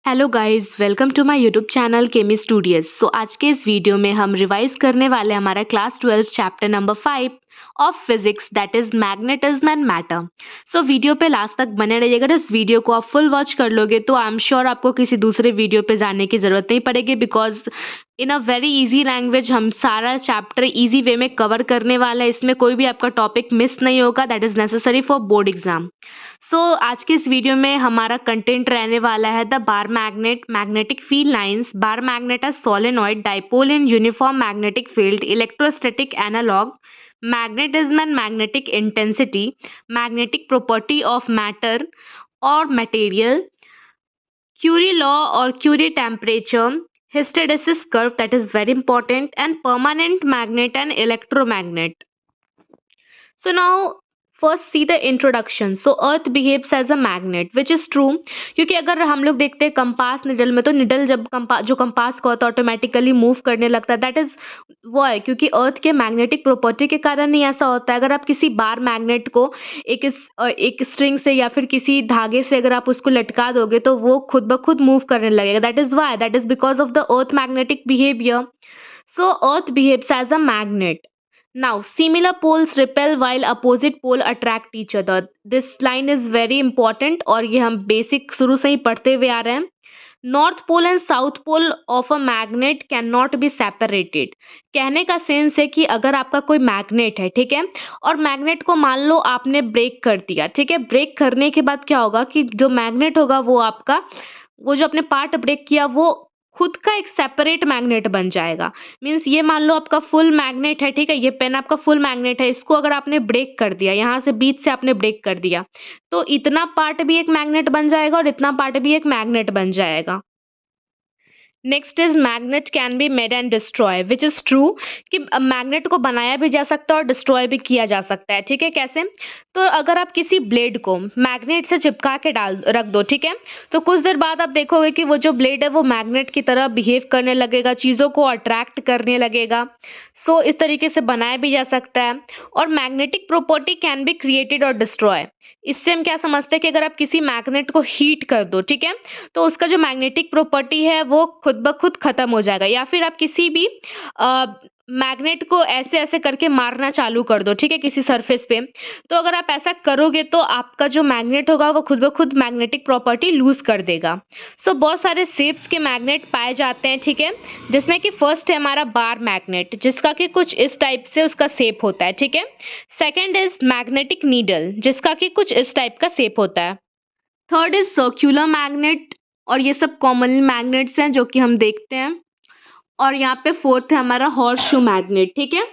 Hello guys, welcome to my YouTube channel Chemi Studios. So आज के इस video में हम रिवाइज करने वाले हैं हमारा class 12 chapter number 5 of physics, that is magnetism and matter. So video पे लास्ट तक बने रहिएगा। इस वीडियो को आप फुल वॉच कर लोगे तो आई एम श्योर आपको किसी दूसरे वीडियो पे जाने की ज़रूरत नहीं पड़ेगी, because in a very easy language हम सारा चैप्टर इजी वे में कवर करने वाला है। इसमें कोई भी आपका टॉपिक मिस नहीं होगा, that is necessary for board exam. So आज के इस वीडियो में हमारा कंटेंट रहने वाला है the bar magnet, magnetic field lines, bar magnet solenoid, dipole in uniform magnetic field, electrostatic analog, magnetism and magnetic intensity, magnetic property of matter or material, Curie law or Curie temperature, hysteresis curve, that is very important, and permanent magnet and electromagnet. So now first see the introduction. So earth behaves as a magnet, which is true, क्योंकि अगर हम लोग देखते हैं compass needle में, तो needle जब जो कंपास को होता है ऑटोमेटिकली मूव करने लगता है। दैट इज वो है क्योंकि अर्थ के मैग्नेटिक प्रॉपर्टी के कारण ही ऐसा होता है। अगर आप किसी बार मैग्नेट को एक स्ट्रिंग से या फिर किसी धागे से अगर आप उसको लटका दोगे तो वो खुद ब खुद मूव करने लगेगा। That is why, that is because of the earth magnetic behaviour. So earth behaves as a magnet. Now similar poles repel while opposite pole attract each other. This line is very important और ये हम basic शुरू से ही पढ़ते हुए आ रहे हैं. North pole and south pole of a magnet can not be separated. कहने का सेंस है कि अगर आपका कोई मैग्नेट है, ठीक है, और मैग्नेट को मान लो आपने ब्रेक कर दिया, ठीक है, ब्रेक करने के बाद क्या होगा कि जो मैग्नेट होगा वो आपका वो जो अपने पार्ट ब्रेक किया वो खुद का एक सेपरेट मैग्नेट बन जाएगा. मीन्स ये मान लो आपका फुल मैग्नेट है, ठीक है, ये पेन आपका फुल मैग्नेट है, इसको अगर आपने ब्रेक कर दिया, यहाँ से बीच से आपने ब्रेक कर दिया, तो इतना पार्ट भी एक मैग्नेट बन जाएगा और इतना पार्ट भी एक मैग्नेट बन जाएगा. Next is magnet can be made and destroy, which is true कि मैग्नेट को बनाया भी जा सकता है और डिस्ट्रॉय भी किया जा सकता है. ठीक है, कैसे? तो अगर आप किसी ब्लेड को मैग्नेट से चिपका के रख दो, ठीक है, तो कुछ देर बाद आप देखोगे कि वो जो ब्लेड है वो मैग्नेट की तरह बिहेव करने लगेगा, चीज़ों को अट्रैक्ट करने लगेगा. सो इस तरीके से बनाया भी जा सकता है. और magnetic property can be created और डिस्ट्रॉय. इससे हम क्या समझते हैं कि अगर आप किसी मैग्नेट को हीट कर दो, ठीक है, तो उसका जो मैग्नेटिक प्रॉपर्टी है वो खुद ब खुद खत्म हो जाएगा. या फिर आप किसी भी मैग्नेट को ऐसे ऐसे करके मारना चालू कर दो, ठीक है, किसी सरफेस पे, तो अगर आप ऐसा करोगे तो आपका जो मैग्नेट होगा वो खुद ब खुद मैग्नेटिक प्रॉपर्टी लूज कर देगा. सो बहुत सारे शेप्स के मैग्नेट पाए जाते हैं, ठीक है, जिसमें कि फर्स्ट है हमारा बार मैग्नेट, जिसका कि कुछ इस टाइप से उसका शेप होता है, ठीक है. सेकेंड इज मैग्नेटिक नीडल, जिसका कि कुछ इस टाइप का शेप होता है. थर्ड इज सर्क्यूलर मैग्नेट, और ये सब कॉमन मैग्नेट्स हैं जो कि हम देखते हैं. और यहाँ पे फोर्थ है हमारा हॉर्स शू मैग्नेट, ठीक है.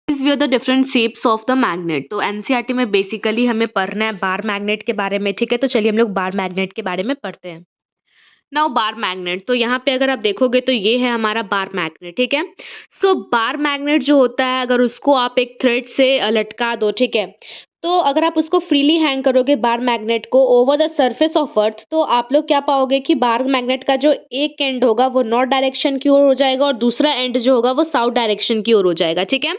These were the different shapes of the magnet. तो एनसीईआरटी में बेसिकली हमें पढ़ना है बार मैग्नेट के बारे में, ठीक है, तो चलिए हम लोग बार मैग्नेट के बारे में पढ़ते हैं. नाउ बार मैग्नेट, तो यहाँ पे अगर आप देखोगे तो ये है हमारा बार मैग्नेट, ठीक है. सो बार मैग्नेट जो होता है, अगर उसको आप एक थ्रेड से लटका दो, ठीक है, तो अगर आप उसको फ्रीली हैंग करोगे बार मैग्नेट को ओवर द सरफेस ऑफ अर्थ, तो आप लोग क्या पाओगे कि बार मैग्नेट का जो एक एंड होगा वो नॉर्थ डायरेक्शन की ओर हो जाएगा और दूसरा एंड जो होगा वो साउथ डायरेक्शन की ओर हो जाएगा, ठीक है.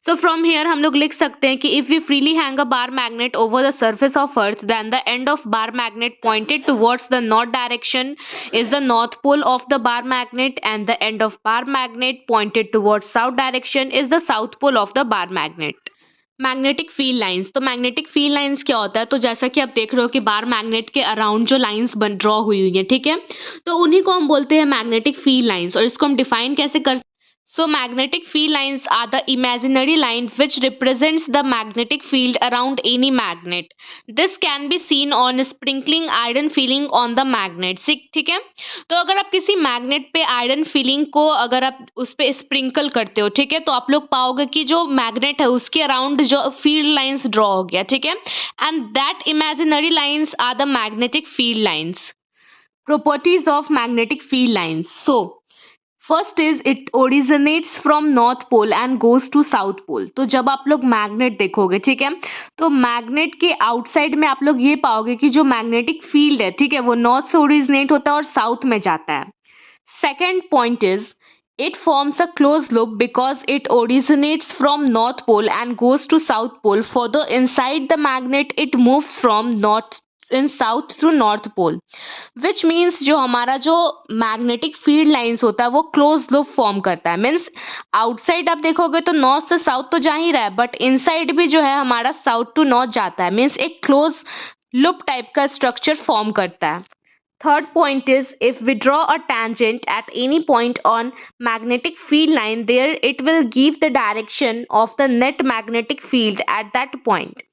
सो फ्रॉम हियर हम लोग लिख सकते हैं कि if we freely hang a bar magnet over the surface of earth, then the end of bar magnet pointed towards the north direction is the north pole of the bar magnet, and the end of bar magnet pointed towards south direction is the south pole of the bar magnet. Magnetic field lines, तो magnetic field lines क्या होता है? तो जैसा कि आप देख रहे हो कि बार मैग्नेट के अराउंड जो लाइंस बन ड्रॉ हुई है, ठीक है, तो उन्हीं को हम बोलते हैं मैग्नेटिक फील्ड लाइंस. और इसको हम डिफाइन कैसे कर? So magnetic field lines are the imaginary line which represents the magnetic field around any magnet. This can be seen on sprinkling iron filling on the magnet. ठीक है, तो अगर आप किसी मैग्नेट पे आयरन फिलिंग को अगर आप उस पे स्प्रिंकल करते हो, ठीक है, तो आप लोग पाओगे कि जो मैग्नेट है उसके अराउंड जो फील्ड लाइंस ड्रॉ हो गया, ठीक है, and that imaginary lines are the magnetic field lines. Properties of magnetic field lines. So first is it originates from north pole and goes to south pole. तो जब आप लोग magnet देखोगे, ठीक है, तो मैग्नेट के आउटसाइड में आप लोग ये पाओगे कि जो मैग्नेटिक फील्ड है, ठीक है, वो नॉर्थ से ओरिजिनेट होता है और साउथ में जाता है. Second point is it forms a closed loop because it originates from north pole and goes to south pole. Further inside the magnet it moves from north in south to north pole, which means जो हमारा जो magnetic field lines होता है वो close loop form करता है। Means outside आप देखोगे तो नॉर्थ से साउथ तो जा ही रहा है, बट इनसाइड भी जो है हमारा साउथ टू नॉर्थ जाता है। मीन्स एक क्लोज लूप टाइप का स्ट्रक्चर फॉर्म करता है। Third point is, if we draw a tangent at any point on magnetic field line, there it will give the direction of the net magnetic field at that point.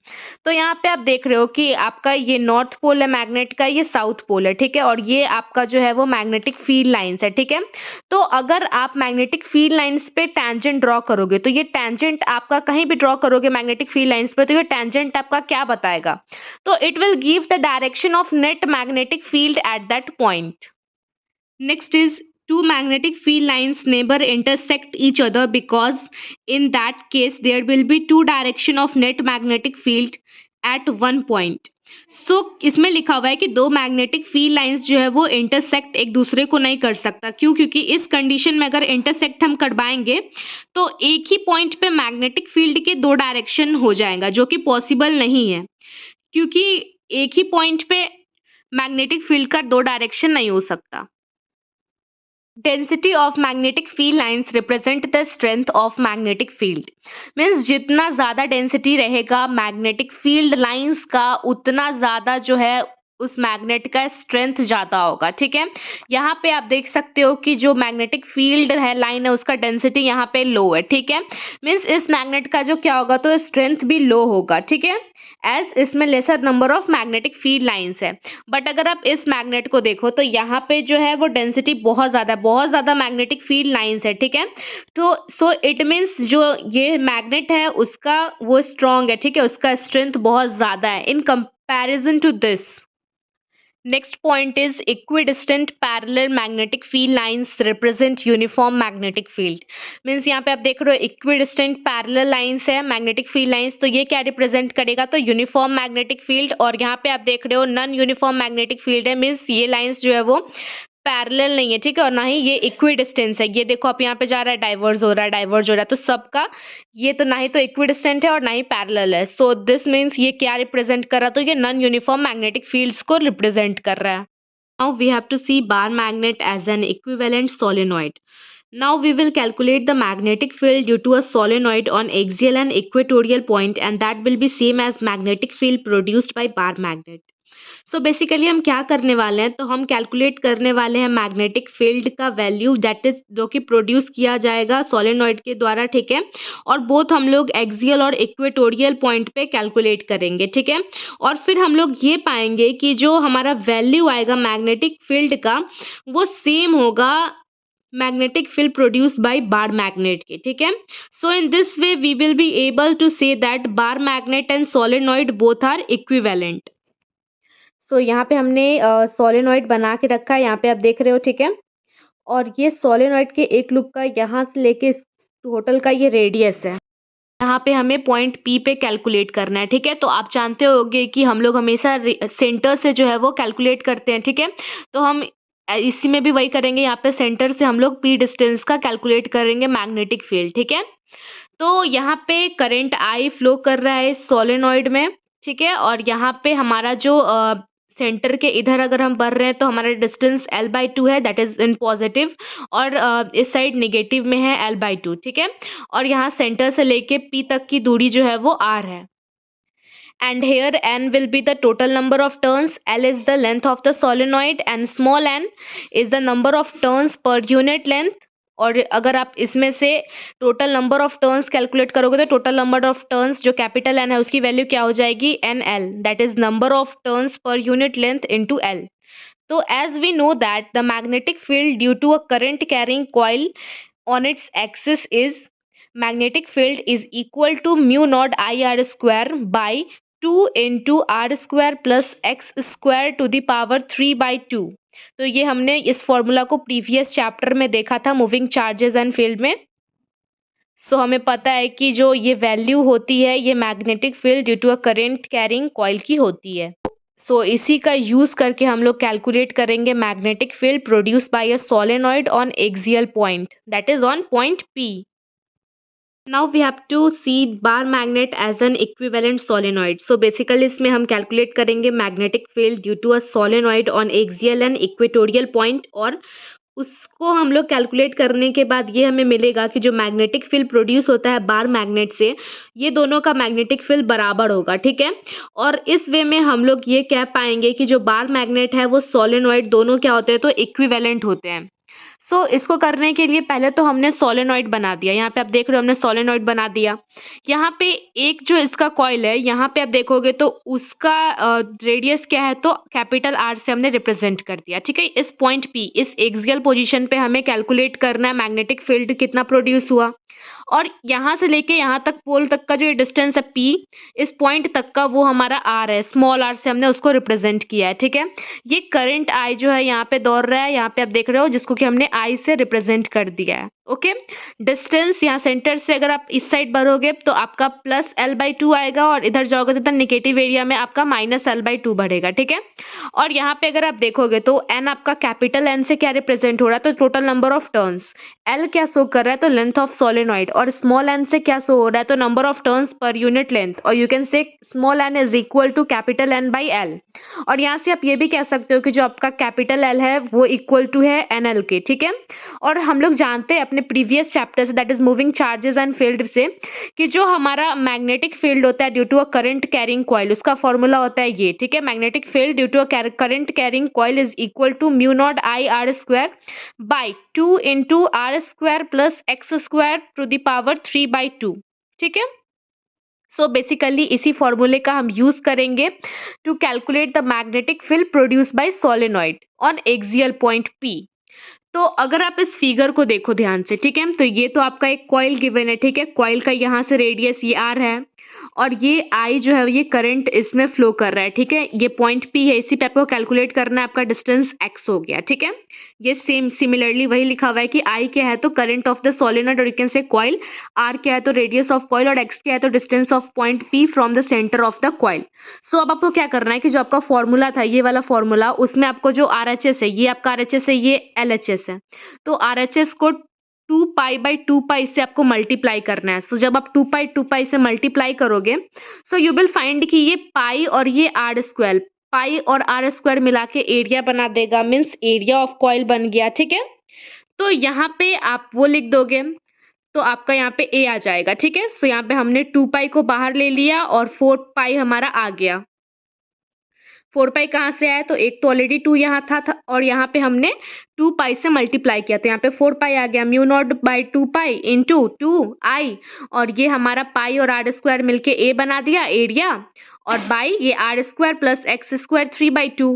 तो यहाँ पे आप देख रहे हो कि आपका ये नॉर्थ पोल है मैग्नेट का, ये साउथ पोल है, ठीक है, और ये आपका जो है वो मैग्नेटिक फील्ड लाइंस है, ठीक है। तो अगर आप मैग्नेटिक फील्ड लाइंस पे टैंजेंट ड्रॉ करोगे तो ये टैंजेंट आपका कहीं भी ड्रॉ करोगे मैग्नेटिक फील्ड लाइंस पे तो ये टैंजेंट आपका क्या बताएगा, तो it will give the direction of net magnetic field at that point. Next is, two magnetic field lines never intersect each other because in that case there will be two direction of net magnetic field at one point. So इसमें लिखा हुआ है कि दो magnetic field lines जो है वो intersect एक दूसरे को नहीं कर सकता। क्यों? क्योंकि इस कंडीशन में अगर इंटरसेक्ट हम करवाएंगे तो एक ही पॉइंट पे मैग्नेटिक फील्ड के दो डायरेक्शन हो जाएगा, जो कि पॉसिबल नहीं है, क्योंकि एक ही पॉइंट पे मैग्नेटिक फील्ड का दो डायरेक्शन नहीं हो सकता। Density of magnetic field lines represent the strength of magnetic field. Means जितना ज़्यादा डेंसिटी रहेगा मैग्नेटिक फील्ड लाइंस का, उतना ज़्यादा जो है उस मैग्नेट का स्ट्रेंथ ज़्यादा होगा, ठीक है। यहाँ पे आप देख सकते हो कि जो मैग्नेटिक फील्ड है लाइन है उसका डेंसिटी यहाँ पे लो है, ठीक है। मीन्स इस मैग्नेट का जो क्या होगा तो स्ट्रेंथ भी लो होगा, ठीक है, एज इसमें laser number of magnetic field lines है। बट अगर आप इस मैग्नेट को देखो तो यहाँ पे जो है वो डेंसिटी बहुत ज़्यादा मैग्नेटिक फील्ड लाइंस है, ठीक है। तो सो इट मीन्स जो ये मैग्नेट है उसका वो स्ट्रॉन्ग है, ठीक है, उसका स्ट्रेंथ बहुत ज़्यादा है in comparison to this. Next point is, equidistant parallel magnetic field lines represent uniform magnetic field. Means यहाँ पे आप देख रहे हो equidistant parallel lines है magnetic field lines, तो ये क्या रिप्रेजेंट करेगा तो यूनिफॉर्म मैग्नेटिक फील्ड। और यहाँ पे आप देख रहे हो नॉन यूनिफॉर्म मैग्नेटिक फील्ड है, मीन्स ये लाइंस जो है वो पैरेलल नहीं है, ठीक है, और ना ही ये इक्विडिस्टेंस है। ये देखो आप यहाँ पे जा रहा है डाइवर्ज हो रहा है, डाइवर्ज हो रहा है, तो सबका ये तो ना ही तो इक्विडिस्टेंट है और ना ही पैरेलल है। सो दिस मीन्स ये क्या रिप्रेजेंट कर रहा, तो ये नॉन यूनिफॉर्म मैग्नेटिक फील्ड्स को रिप्रेजेंट कर रहा है। Now we have to see bar magnet as an equivalent solenoid. Now we will calculate the magnetic field due to a solenoid on axial and equatorial point, and that will be same as magnetic field produced by bar magnet. So basically हम क्या करने वाले हैं, तो हम calculate करने वाले हैं मैग्नेटिक फील्ड का वैल्यू दैट इज जो कि प्रोड्यूस किया जाएगा सोलेनॉइड के द्वारा, ठीक है, और बोथ हम लोग एक्सियल और इक्वेटोरियल पॉइंट पे कैलकुलेट करेंगे, ठीक है। और फिर हम लोग ये पाएंगे कि जो हमारा वैल्यू आएगा मैग्नेटिक फील्ड का वो सेम होगा magnetic field produce by bar magnet के, ठीक है। So in this way we will be able to say that bar magnet and solenoid both are equivalent. So यहाँ पे हमने सोलेनॉइड बना के रखा है, यहाँ पे आप देख रहे हो, ठीक है। और ये सोलेनॉइड के एक लूप का यहाँ से लेके टोटल का ये रेडियस है। यहाँ पे हमें पॉइंट पी पे कैलकुलेट करना है, ठीक है। तो आप जानते होंगे कि हम लोग हमेशा सेंटर से जो है वो कैलकुलेट करते हैं, ठीक है। तो हम इसी में भी वही करेंगे, यहाँ पे सेंटर से हम लोग पी डिस्टेंस का कैलकुलेट करेंगे मैग्नेटिक फील्ड, ठीक है। तो यहाँ पे करंट आई फ्लो कर रहा है सोलेनॉइड में, ठीक है, और यहाँ पे हमारा जो सेंटर के इधर अगर हम बढ़ रहे हैं तो हमारा डिस्टेंस L/2 है, दैट इज इन पॉजिटिव, और इस साइड निगेटिव में है L/2, ठीक है। और यहाँ सेंटर से लेके P तक की दूरी जो है वो R है। And here n will be the total number of turns, L is the length of the solenoid, and small n is the number of turns per unit length. और अगर आप इसमें से total number of turns calculate करोगे तो total number of turns जो capital N है उसकी वैल्यू क्या हो जाएगी NL, that is number of turns पर यूनिट लेंथ इनटू L. तो as we know that the magnetic field due to a current carrying coil on its axis is magnetic field is equal to mu naught IR square by 2 into R square plus X square to the power 3/2. तो ये हमने इस formula को previous chapter में देखा था moving charges and field में। सो हमें पता है कि जो ये वैल्यू होती है ये magnetic field due to a current carrying coil की होती है। सो इसी का यूज़ करके हम लोग कैलकुलेट करेंगे magnetic field produce by a solenoid on axial point, that is on point P. Now we have to see bar magnet as an equivalent solenoid. So basically इसमें हम कैलकुलेट करेंगे magnetic field due to a solenoid on axial and equatorial point, और उसको हम लोग calculate करने के बाद ये हमें मिलेगा कि जो मैग्नेटिक फील्ड प्रोड्यूस होता है बार मैग्नेट से, ये दोनों का मैग्नेटिक फील्ड बराबर होगा, ठीक है। और इस वे में हम लोग ये कह पाएंगे कि जो बार मैग्नेट है वो सोलेनॉइड दोनों क्या होते हैं, तो इक्विवेलेंट होते हैं। इसको करने के लिए पहले तो हमने सोलेनॉइड बना दिया। यहाँ पे आप देख रहे हो हमने सोलेनॉइड बना दिया। यहाँ पे एक जो इसका कॉइल है, यहाँ पे आप देखोगे तो उसका रेडियस क्या है, तो कैपिटल आर से हमने रिप्रेजेंट कर दिया, ठीक है। इस पॉइंट पी, इस एक्सियल पोजीशन पे हमें कैलकुलेट करना है मैग्नेटिक फील्ड कितना प्रोड्यूस हुआ, और यहाँ से लेके यहाँ तक पोल तक का जो ये डिस्टेंस है पी, इस पॉइंट तक का वो हमारा आर है, स्मॉल आर से हमने उसको रिप्रेजेंट किया है, ठीक है। ये करंट आई जो है यहाँ पे दौड़ रहा है, यहाँ पे आप देख रहे हो, जिसको कि हमने आई से रिप्रेजेंट कर दिया है, ओके। डिस्टेंस यहाँ सेंटर से अगर आप इस साइड बढ़ोगे तो आपका प्लस एल बाई टू आएगा, और इधर जाओगे तो नेगेटिव एरिया में आपका माइनस एल बाई टू बढ़ेगा, ठीक है। और यहाँ पे अगर आप देखोगे तो एन आपका कैपिटल एन से क्या रिप्रेजेंट हो रहा है, तो total number of turns. L क्या शो कर रहा है, तो लेंथ ऑफ सोलेनॉइड, और स्मॉल एन से क्या शो हो रहा है, तो नंबर ऑफ टर्न्स पर यूनिट लेंथ, और you can say small n is equal to capital N by L. और यहाँ से आप ये भी कह सकते हो कि जो आपका कैपिटल एल है वो इक्वल टू है एन एल के, ठीक है। और हम लोग जानते हैं अपने प्रीवियस चैप्टर से, that is moving charges and field से, कि जो हमारा मैग्नेटिक फील्ड होता है due to a current carrying coil, उसका फॉर्मूला होता है ये, ठीक है। Magnetic field due to a current carrying coil is equal to mu naught I R square by 2 into R square plus X square to the power 3/2, ठीक है। So basically इसी फॉर्मूले का हम यूज करेंगे to calculate the magnetic field produce by solenoid on axial point P. तो अगर आप इस फिगर को देखो ध्यान से, ठीक है, तो ये तो आपका एक कॉइल गिवन है, ठीक है। कॉइल का यहाँ से रेडियस ये आर है, और ये आई जो है ये करंट इसमें फ्लो कर रहा है, ठीक है। ये पॉइंट पी है, इसी पे आपको कैलकुलेट करना है, आपका डिस्टेंस एक्स हो गया, ठीक है। ये सेम सिमिलरली वही लिखा हुआ है कि आई क्या है, तो करंट ऑफ द सोलेनॉइड, और you can say coil, R क्या है तो रेडियस ऑफ कॉइल, और एक्स क्या है तो distance of point P from the centre of the coil. So अब आपको क्या करना है कि जो आपका फॉर्मूला था, ये वाला फॉर्मूला, उसमें आपको जो आर एच एस है, ये आपका आर एच एस है, ये एल एच एस है, तो आर एच एस को 2 पाई से आपको मल्टीप्लाई करना है। सो जब आप 2 पाई से मल्टीप्लाई करोगे, सो यू विल फाइंड कि ये पाई और ये आर स्क्वायर, पाई और आर स्क्वायर मिला के एरिया बना देगा, मीन्स एरिया ऑफ कॉइल बन गया, ठीक है। तो यहाँ पे आप वो लिख दोगे, तो आपका यहाँ पे ए आ जाएगा, ठीक है। सो यहाँ पे हमने 2 पाई को बाहर ले लिया, और 4 पाई हमारा आ गया। 4 पाई कहाँ से आया, तो एक तो ऑलरेडी 2 यहाँ था, और यहाँ पे हमने 2 पाई से मल्टीप्लाई किया, तो यहाँ पे 4 पाई आ गया, mu naught by 2 pi into 2 आई, और ये हमारा पाई और आर स्क्वायर मिलके ए बना दिया एरिया, और बाई ये R square plus X square 3/2।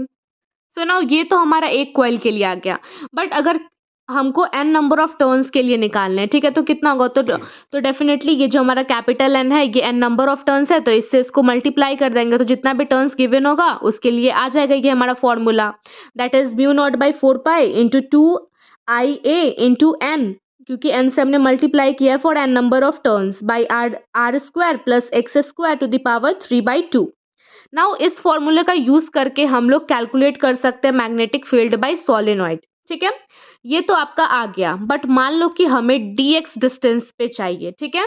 So now ये तो हमारा एक कॉइल के लिए आ गया। बट अगर हमको n नंबर ऑफ टर्न्स के लिए निकालने हैं, ठीक है, तो कितना होगा, तो डेफिनेटली ये जो हमारा कैपिटल N है, ये n नंबर ऑफ टर्न्स है, तो इससे इसको मल्टीप्लाई कर देंगे, तो जितना भी टर्न्स गिवन होगा उसके लिए आ जाएगा ये हमारा formula, that is mu naught by 4 pi into 2IA into N, क्योंकि n से हमने मल्टीप्लाई किया है for n number of turns, by R square plus X square to the power 3/2। Now इस फॉर्मूले का यूज करके हम लोग कैलकुलेट कर सकते हैं मैग्नेटिक फील्ड बाय सोलेनॉइड, ठीक है। ये तो आपका आ गया, बट मान लो कि हमें dx डिस्टेंस पे चाहिए, ठीक है,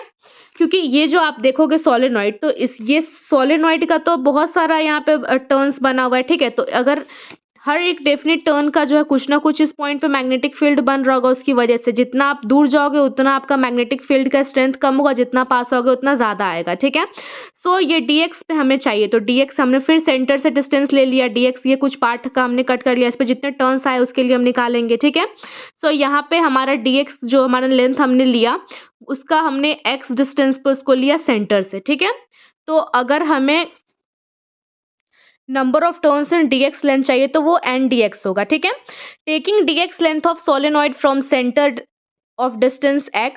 क्योंकि ये जो आप देखोगे सोलेनॉइड, तो इस ये सोलेनॉइड का तो बहुत सारा यहाँ पे टर्न्स बना हुआ है, ठीक है। तो अगर हर एक डेफिनेट टर्न का जो है कुछ ना कुछ इस पॉइंट पे मैग्नेटिक फील्ड बन रहा होगा, उसकी वजह से जितना आप दूर जाओगे उतना आपका मैग्नेटिक फील्ड का स्ट्रेंथ कम होगा, जितना पास होगे उतना ज़्यादा आएगा, ठीक है। सो ये dx पे हमें चाहिए, तो dx हमने फिर सेंटर से डिस्टेंस ले लिया, dx ये कुछ पार्ट का हमने कट कर लिया, इस पर जितने टर्न्स आए उसके लिए हम निकालेंगे, ठीक है। सो यहाँ पे हमारा dx जो हमारा लेंथ हमने लिया, उसका हमने x डिस्टेंस पे उसको लिया सेंटर से, ठीक है। तो अगर हमें number of turns in dx length चाहिए तो वो n dx होगा, ठीक है। Taking dx length of solenoid from centre of distance x,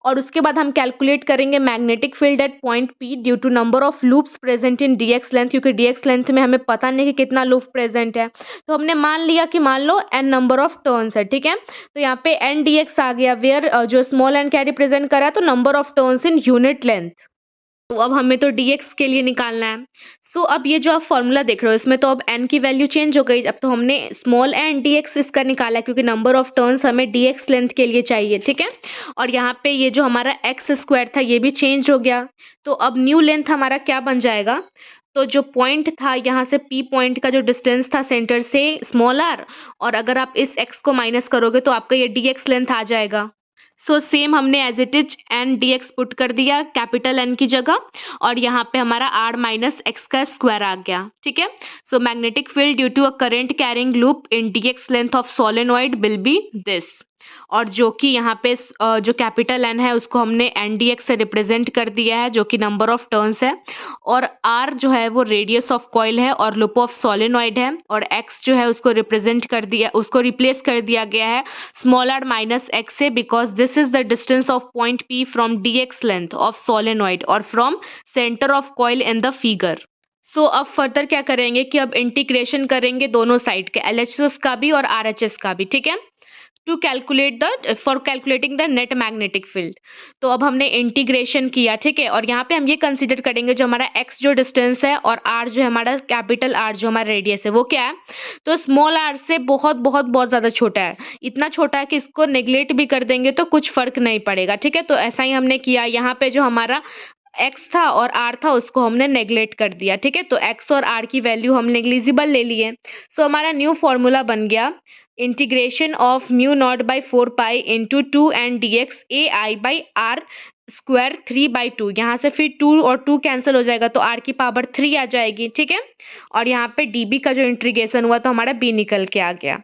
और उसके बाद हम कैलकुलेट करेंगे magnetic field at point p due to number of loops present in dx length, क्योंकि dx लेंथ में हमें पता नहीं कि कितना लूप प्रेजेंट है, तो हमने मान लिया कि मान लो n नंबर ऑफ टर्न्स है, ठीक है। तो यहाँ पे n dx आ गया, वेयर जो स्मॉल n क्या रिप्रेजेंट करा है, तो number of turns in unit length. तो अब हमें तो dx के लिए निकालना है। सो अब ये जो आप फॉर्मूला देख रहे हो इसमें तो अब n की वैल्यू चेंज हो गई। अब तो हमने स्मॉल n dx इसका निकाला क्योंकि नंबर ऑफ टर्न्स हमें dx लेंथ के लिए चाहिए, ठीक है। और यहाँ पे ये जो हमारा x स्क्वायर था ये भी चेंज हो गया। तो अब न्यू लेंथ हमारा क्या बन जाएगा, तो जो पॉइंट था यहाँ से P पॉइंट का जो डिस्टेंस था सेंटर से स्मॉल r, और अगर आप इस x को माइनस करोगे तो आपका ये dx लेंथ आ जाएगा। सो सेम हमने as it is N D X put कर दिया कैपिटल एन की जगह, और यहाँ पे हमारा आर माइनस एक्स का स्क्वायर आ गया, ठीक है। So magnetic field due to a current carrying loop in D x length of solenoid will be this. और जो कि यहाँ पे जो कैपिटल एन है उसको हमने एन डी एक्स से रिप्रेजेंट कर दिया है जो कि नंबर ऑफ टर्न्स है, और आर जो है वो रेडियस ऑफ कॉइल है और लूप ऑफ सोलेनॉइड है, और एक्स जो है उसको रिप्रेजेंट कर दिया, उसको रिप्लेस कर दिया गया है स्मॉल आर माइनस एक्स से, because this is the distance of point P from the x length of solenoid और from centre of coil in the figure. So अब फर्दर क्या करेंगे कि अब इंटीग्रेशन करेंगे दोनों साइड के, एलएचएस का भी और आरएचएस का भी, ठीक है, to calculate for calculating the net magnetic field. तो अब हमने इंटीग्रेशन किया, ठीक है, और यहाँ पे हम ये कंसीडर करेंगे जो हमारा x जो डिस्टेंस है और r जो है हमारा कैपिटल R जो हमारा रेडियस है वो क्या है, तो स्मॉल r से बहुत बहुत बहुत ज़्यादा छोटा है, इतना छोटा है कि इसको नेग्लेक्ट भी कर देंगे तो कुछ फर्क नहीं पड़ेगा, ठीक है। तो ऐसा ही हमने किया, यहाँ पे जो हमारा x था और r था उसको हमने नेग्लेक्ट कर दिया, ठीक है। तो x और r की वैल्यू हम नेग्लिजिबल ले लिए। सो हमारा न्यू फॉर्मूला बन गया integration of mu naught by 4 pi into 2n dx A I by R square 3/2। यहाँ से फिर 2 और 2 कैंसिल हो जाएगा तो r की पावर 3 आ जाएगी, ठीक है। और यहाँ पे db का जो इंटीग्रेशन हुआ तो हमारा b निकल के आ गया।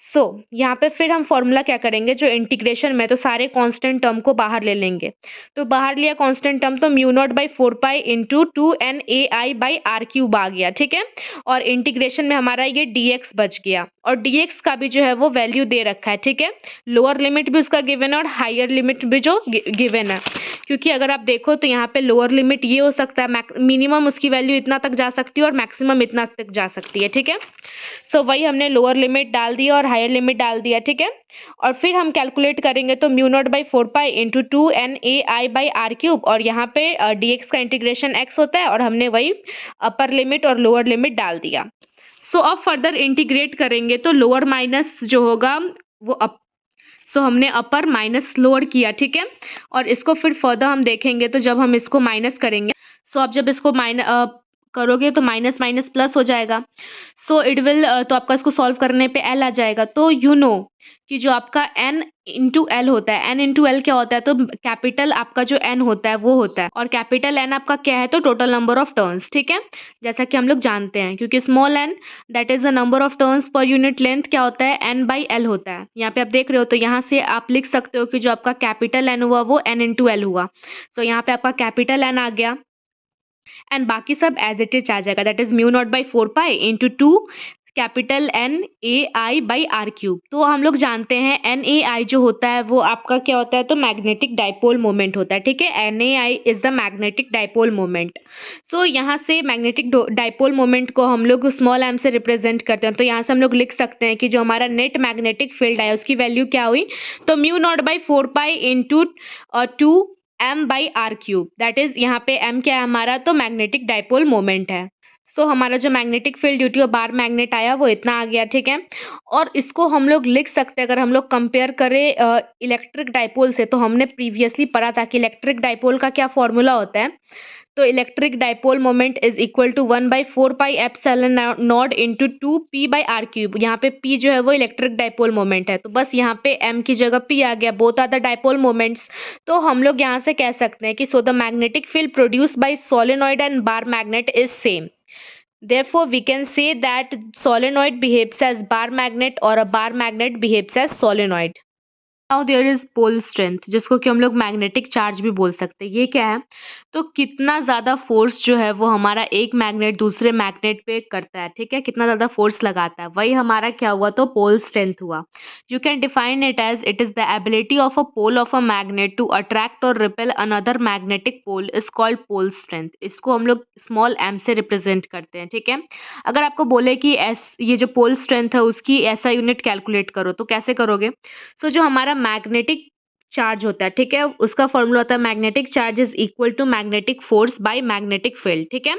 सो यहाँ पे फिर हम फॉर्मूला क्या करेंगे, जो इंटीग्रेशन में तो सारे कांस्टेंट टर्म को बाहर ले लेंगे। तो बाहर लिया कांस्टेंट टर्म तो mu naught by 4 pi into 2n ai by are cube आ गया, ठीक है। और इंटीग्रेशन में हमारा ये dx बच गया, और dx का भी जो है वो वैल्यू दे रखा है, ठीक है। लोअर लिमिट भी उसका गिवन है और हायर लिमिट भी जो गिवन है, क्योंकि अगर आप देखो तो यहाँ पे लोअर लिमिट ये हो सकता है, मिनिमम उसकी वैल्यू इतना तक जा सकती है और मैक्सिमम इतना तक जा सकती है, ठीक है। सो वही हमने लोअर लिमिट डाल दी और हायर लिमिट डाल दिया, ठीक है। और फिर हम कैलकुलेट करेंगे तो mu naught by 4 pi into 2n ai by are cube, और यहाँ पे dx का इंटीग्रेशन x होता है और हमने वही अपर लिमिट और लोअर लिमिट डाल दिया। सो अब फर्दर इंटीग्रेट करेंगे तो लोअर माइनस जो होगा वो अप, सो हमने अपर माइनस लोअर किया, ठीक है। और इसको फिर फर्दर हम देखेंगे तो जब हम इसको माइनस करेंगे, सो अब जब इसको करोगे तो माइनस माइनस प्लस हो जाएगा। सो इट विल, तो आपका इसको सॉल्व करने पे एल आ जाएगा। तो यू नो कि जो आपका n इंटू एल होता है, n इंटू एल क्या होता है, तो कैपिटल आपका जो n होता है वो होता है, और कैपिटल n आपका क्या है, तो टोटल नंबर ऑफ टर्न्स, ठीक है, जैसा कि हम लोग जानते हैं, क्योंकि small n that is the number of turns पर यूनिट लेंथ क्या होता है, n बाई एल होता है। यहाँ पे आप देख रहे हो तो यहाँ से आप लिख सकते हो कि जो आपका कैपिटल n हुआ वो n इंटू एल हुआ। सो यहाँ पे आपका कैपिटल n आ गया एंड बाकी सब एज इट इज आ जाएगा, that is mu naught by 4 pi into 2 capital N A I by are cube. तो हम लोग जानते हैं एन ए आई जो होता है वो आपका क्या होता है, तो मैग्नेटिक डाइपोल मोमेंट होता है, ठीक है। N A I is the magnetic dipole moment. So यहाँ से मैग्नेटिक डाइपोल मोमेंट को हम लोग स्मॉल एम से रिप्रेजेंट करते हैं। तो यहाँ से हम लोग लिख सकते हैं कि जो हमारा नेट मैग्नेटिक फील्ड है उसकी वैल्यू क्या हुई, तो mu naught by 4 pi into 2m by are cube, that is यहाँ पे m क्या है हमारा, तो मैग्नेटिक डाइपोल मोमेंट है। सो हमारा जो magnetic field due to bar magnet आया वो इतना आ गया, ठीक है। और इसको हम लोग लिख सकते हैं, अगर हम लोग कंपेयर करें इलेक्ट्रिक डाइपोल से, तो हमने प्रीवियसली पढ़ा था कि इलेक्ट्रिक डाइपोल का क्या फॉर्मूला होता है, तो electric dipole moment is equal to 1/4 pi epsilon naught into 2p by are cube. यहाँ पे p जो है वो इलेक्ट्रिक डाइपोल मोमेंट है, तो बस यहाँ पे m की जगह p आ गया, both are the dipole moments. तो हम लोग यहाँ से कह सकते हैं कि so the magnetic field produce by solenoid and bar magnet is same. Therefore, we can say that solenoid behaves as bar magnet or a bar magnet behaves as solenoid. Now there is pole strength, जिसको कि हम लोग magnetic charge भी बोल सकते हैं। ये क्या है, तो कितना ज़्यादा फोर्स जो है वो हमारा एक मैग्नेट दूसरे मैग्नेट पे करता है, ठीक है, कितना ज़्यादा फोर्स लगाता है, वही हमारा क्या हुआ, तो पोल स्ट्रेंथ हुआ। You can define it as it is the ability of a pole of a magnet to attract और repel another magnetic pole is called pole strength. इसको हम लोग स्मॉल m से रिप्रेजेंट करते हैं, ठीक है। अगर आपको बोले कि ये जो पोल स्ट्रेंथ है उसकी ऐसा यूनिट कैलकुलेट करो तो कैसे करोगे, जो हमारा मैग्नेटिक चार्ज होता है, ठीक है? उसका फॉर्मूला होता है magnetic charge is equal to magnetic force by magnetic field, ठीक है?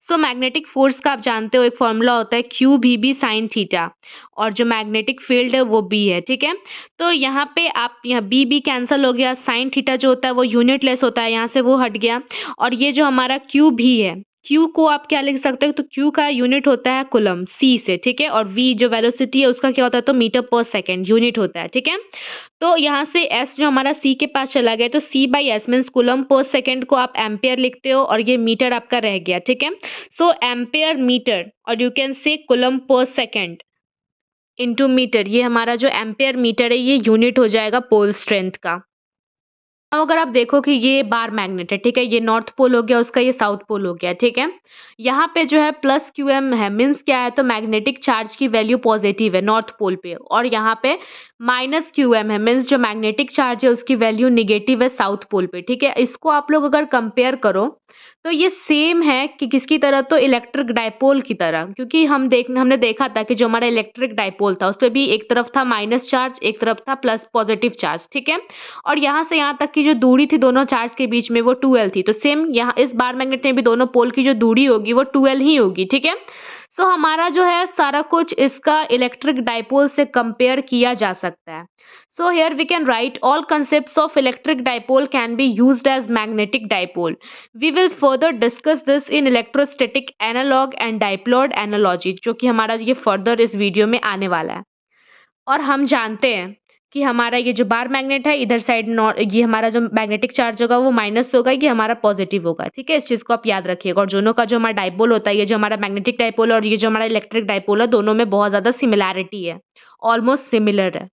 सो मैग्नेटिक फोर्स का आप जानते हो एक फॉर्मूला होता है Q V B sine theta, और जो मैग्नेटिक फील्ड है वो बी है, ठीक है? तो यहाँ पे आप यहाँ बी बी कैंसिल हो गया, साइन थीटा जो होता है वो यूनिटलेस होता है, यहाँ से वो हट गया, और ये जो हमारा क्यू भी है, क्यू को आप क्या लिख सकते हो, तो क्यू का यूनिट होता है कूलम सी से, ठीक है? और वी जो वेलोसिटी है उसका क्या होता है, तो मीटर पर सेकेंड यूनिट होता है, ठीक है? तो यहाँ से S जो हमारा C के पास चला गया, तो C by S means coulomb per second को आप एम्पेयर लिखते हो, और ये मीटर आपका रह गया, ठीक है? सो एम्पेयर मीटर, और you can say coulomb per second into metre, ये हमारा जो एम्पेयर मीटर है ये यूनिट हो जाएगा पोल स्ट्रेंथ का। अब अगर आप देखो कि ये बार मैग्नेट है, ठीक है? ये नॉर्थ पोल हो गया उसका, ये साउथ पोल हो गया, ठीक है? यहाँ पे जो है प्लस क्यू एम है, मीन्स क्या है, तो मैग्नेटिक चार्ज की वैल्यू पॉजिटिव है नॉर्थ पोल पे, और यहाँ पे माइनस क्यू एम है, मीन्स जो मैग्नेटिक चार्ज है उसकी वैल्यू निगेटिव है साउथ पोल पे, ठीक है? इसको आप लोग अगर कंपेयर करो तो ये सेम है कि किसकी तरह, तो इलेक्ट्रिक डाइपोल की तरह, क्योंकि हमने देखा था कि जो हमारा इलेक्ट्रिक डाइपोल था उस पर भी एक तरफ था माइनस चार्ज, एक तरफ था प्लस पॉजिटिव चार्ज, ठीक है? और यहाँ से यहाँ तक की जो दूरी थी दोनों चार्ज के बीच में वो 2L थी, तो सेम यहाँ इस बार मैग्नेट में भी दोनों पोल की जो दूरी होगी वो 2L ही होगी, ठीक है? सो हमारा जो है सारा कुछ इसका इलेक्ट्रिक डाइपोल से कंपेयर किया जा सकता है। So here we can write all concepts of electric dipole can be used as magnetic dipole. We will further discuss this in electrostatic analog and diploid analogy, जो कि हमारा ये फर्दर इस वीडियो में आने वाला है। और हम जानते हैं कि हमारा ये जो बार मैग्नेट है इधर साइड ये हमारा जो मैग्नेटिक चार्ज होगा वो माइनस होगा, ये हमारा पॉजिटिव होगा, ठीक है? इस चीज़ को आप याद रखिएगा। और दोनों का जो हमारा डाइपोल होता है, ये जो हमारा मैग्नेटिक डाइपोल है और ये जो हमारा इलेक्ट्रिक डाइपोल है, दोनों में बहुत ज़्यादा सिमिलैरिटी है, ऑलमोस्ट सिमिलर है।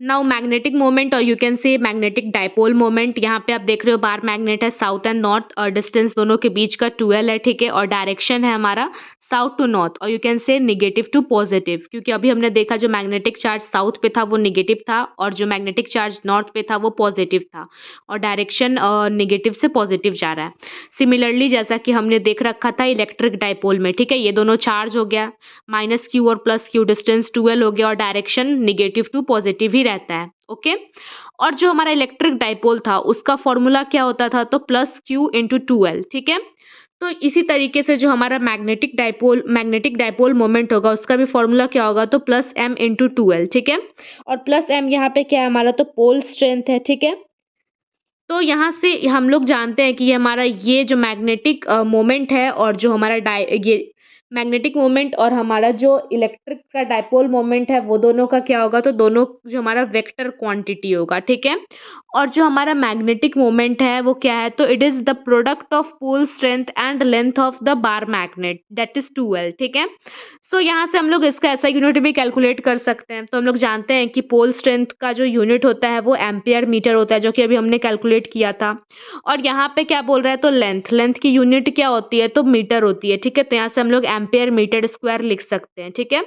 नाउ मैग्नेटिक मोमेंट, और यू कैन से मैग्नेटिक डाइपोल मोमेंट, यहाँ पे आप देख रहे हो बार मैग्नेट है साउथ एंड नॉर्थ, और डिस्टेंस दोनों के बीच का 2L है, ठीक है? और डायरेक्शन है हमारा साउथ टू नॉर्थ, और you can say negative to positive, क्योंकि अभी हमने देखा जो मैग्नेटिक चार्ज साउथ पे था वो निगेटिव था, और जो मैग्नेटिक चार्ज नॉर्थ पे था वो पॉजिटिव था, और डायरेक्शन निगेटिव से पॉजिटिव जा रहा है। सिमिलरली जैसा कि हमने देख रखा था इलेक्ट्रिक डाइपोल में, ठीक है? ये दोनों चार्ज हो गया, माइनस क्यू और प्लस क्यू, डिस्टेंस 2L हो गया, और डायरेक्शन निगेटिव टू पॉजिटिव ही रहता है, ओके? और जो हमारा इलेक्ट्रिक डाइपोल था उसका फॉर्मूला क्या होता था, तो प्लस क्यू इंटू 2L, ठीक है? तो इसी तरीके से जो हमारा मैग्नेटिक डाइपोल मोमेंट होगा उसका भी फॉर्मूला क्या होगा, तो प्लस एम इंटू 2L, ठीक है? और प्लस एम यहाँ पे क्या है हमारा, तो पोल स्ट्रेंथ है, ठीक है? तो यहाँ से हम लोग जानते हैं कि ये हमारा ये जो मैग्नेटिक मोमेंट है, और जो हमारा ये मैग्नेटिक मोमेंट और हमारा जो इलेक्ट्रिक का डाइपोल मोमेंट है वो दोनों का क्या होगा, तो दोनों जो हमारा वेक्टर क्वांटिटी होगा, ठीक है? और जो हमारा मैग्नेटिक मोमेंट है वो क्या है, तो it is the product of pole strength and length of the bar magnet, that is 2L, ठीक है? सो यहाँ से हम लोग इसका ऐसा यूनिट भी कैलकुलेट कर सकते हैं। तो हम लोग जानते हैं कि पोल स्ट्रेंथ का जो यूनिट होता है वो एम्पियर मीटर होता है, जो कि अभी हमने कैलकुलेट किया था। और यहाँ पे क्या बोल रहा है, तो लेंथ की यूनिट क्या होती है, तो मीटर होती है, ठीक है? तो यहाँ से हम लोग एम्पियर मीटर स्क्वायर लिख सकते हैं, ठीक है?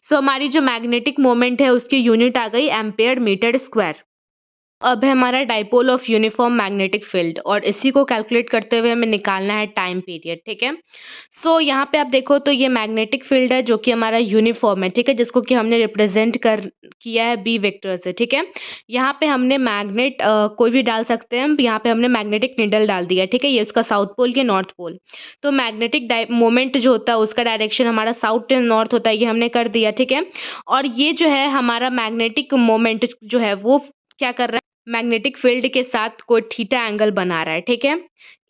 सो हमारी जो मैग्नेटिक मोमेंट है उसकी यूनिट आ गई एम्पियर मीटर स्क्वायर। अब है हमारा dipole of uniform magnetic field, और इसी को कैलकुलेट करते हुए हमें निकालना है टाइम पीरियड, ठीक है? सो यहाँ पे आप देखो तो ये मैग्नेटिक फील्ड है जो कि हमारा यूनिफॉर्म है, ठीक है? जिसको कि हमने रिप्रेजेंट किया है बी वेक्टर से, ठीक है? यहाँ पे हमने मैग्नेट कोई भी डाल सकते हैं, यहाँ पे हमने मैग्नेटिक निडल डाल दिया, ठीक है? ये उसका साउथ पोल, ये नॉर्थ पोल। तो मैग्नेटिक मोमेंट जो होता है उसका डायरेक्शन हमारा साउथ टू नॉर्थ होता है, ये हमने कर दिया, ठीक है? और ये जो है हमारा मैग्नेटिक मोमेंट जो है वो क्या कर रहा है, मैग्नेटिक फील्ड के साथ कोई थीटा एंगल बना रहा है, ठीक है?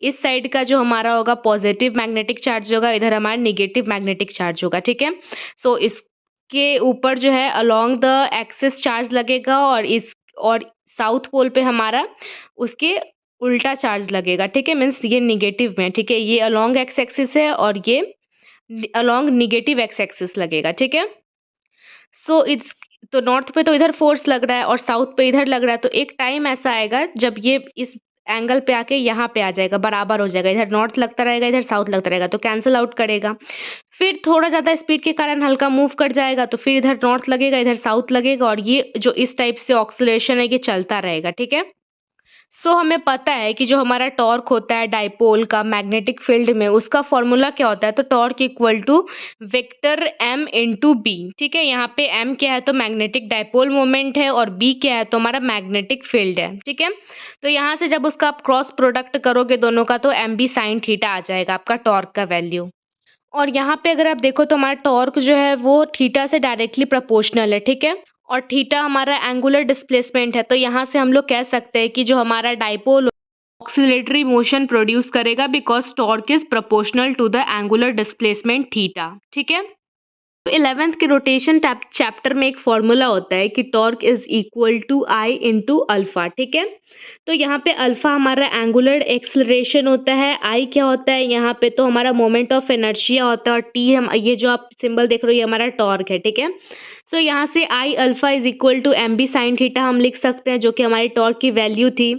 इस साइड का जो हमारा होगा पॉजिटिव मैग्नेटिक चार्ज होगा, इधर हमारा निगेटिव मैग्नेटिक चार्ज होगा, ठीक है? सो इसके ऊपर जो है अलोंग द एक्सिस चार्ज लगेगा, और साउथ पोल पे हमारा उसके उल्टा चार्ज लगेगा, ठीक है? मीन्स ये निगेटिव में, ठीक है? ये अलोंग एक्स एक्सिस है और ये अलोंग निगेटिव एक्स एक्सिस लगेगा, ठीक है? सो इट्स तो नॉर्थ पे तो इधर फोर्स लग रहा है और साउथ पे इधर लग रहा है, तो एक टाइम ऐसा आएगा जब ये इस एंगल पे आके यहाँ पे आ जाएगा, बराबर हो जाएगा, इधर नॉर्थ लगता रहेगा इधर साउथ लगता रहेगा, तो कैंसिल आउट करेगा। फिर थोड़ा ज़्यादा स्पीड के कारण हल्का मूव कर जाएगा, तो फिर इधर नॉर्थ लगेगा इधर साउथ लगेगा, और ये जो इस टाइप से ऑक्सीलेशन है ये चलता रहेगा, ठीक है? सो हमें पता है कि जो हमारा टॉर्क होता है डाइपोल का मैग्नेटिक फील्ड में, उसका फॉर्मूला क्या होता है? तो torque equal to vector M into B. ठीक है, यहाँ पे एम क्या है? तो मैग्नेटिक डाइपोल मोमेंट है, और बी क्या है? तो हमारा मैग्नेटिक फील्ड है। ठीक है, तो यहाँ से जब उसका आप क्रॉस प्रोडक्ट करोगे दोनों का, तो एम बी साइन थीटा आ जाएगा आपका टॉर्क का वैल्यू। और यहाँ पे अगर आप देखो तो हमारा टॉर्क जो है वो थीटा से डायरेक्टली प्रोपोर्शनल है। ठीक है, और थीटा हमारा एंगुलर डिस्प्लेसमेंट है, तो यहाँ से हम लोग कह सकते हैं कि जो हमारा डाइपोल ऑक्सिलेटरी मोशन प्रोड्यूस करेगा, because torque is proportional to the angular displacement theta. ठीक है, तो 11th के रोटेशन चैप्टर में एक फॉर्मूला होता है कि torque is equal to I into alpha. ठीक है, तो यहाँ पे अल्फा हमारा एंगुलर एक्सलरेशन होता है, आई क्या होता है यहाँ पे? तो हमारा मोमेंट ऑफ इनर्शिया होता है, और टी हम ये जो आप सिंबल देख रहे हो ये हमारा टॉर्क है। ठीक है, सो यहाँ से I alpha is equal to M B sine theta हम लिख सकते हैं, जो कि हमारी टॉर्क की वैल्यू थी।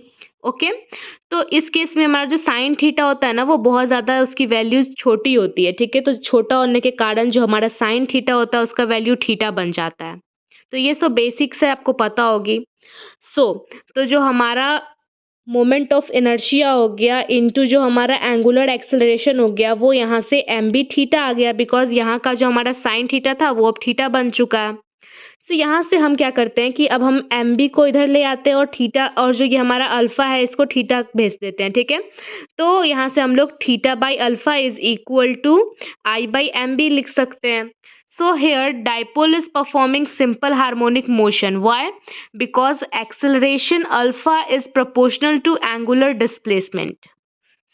ओके, तो इस केस में हमारा जो साइन थीटा होता है ना, वो बहुत ज़्यादा उसकी वैल्यू छोटी होती है। ठीक है, तो छोटा होने के कारण जो हमारा साइन थीटा होता है उसका वैल्यू थीटा बन जाता है। तो ये सब बेसिक्स है, आपको पता होगी। तो जो हमारा मोमेंट ऑफ इनर्शिया हो गया इनटू जो हमारा एंगुलर एक्सेलरेशन हो गया, वो यहाँ से एम बी थीटा आ गया, बिकॉज यहाँ का जो हमारा साइन थीटा था वो अब थीटा बन चुका है। सो यहाँ से हम क्या करते हैं कि अब हम एम बी को इधर ले आते हैं, और थीटा और जो ये हमारा अल्फा है इसको थीटा भेज देते हैं। ठीक है, तो यहाँ से हम लोग theta by alpha is equal to I by M B लिख सकते हैं। So here dipole is performing simple harmonic motion. Why? Because acceleration alpha is proportional to angular displacement.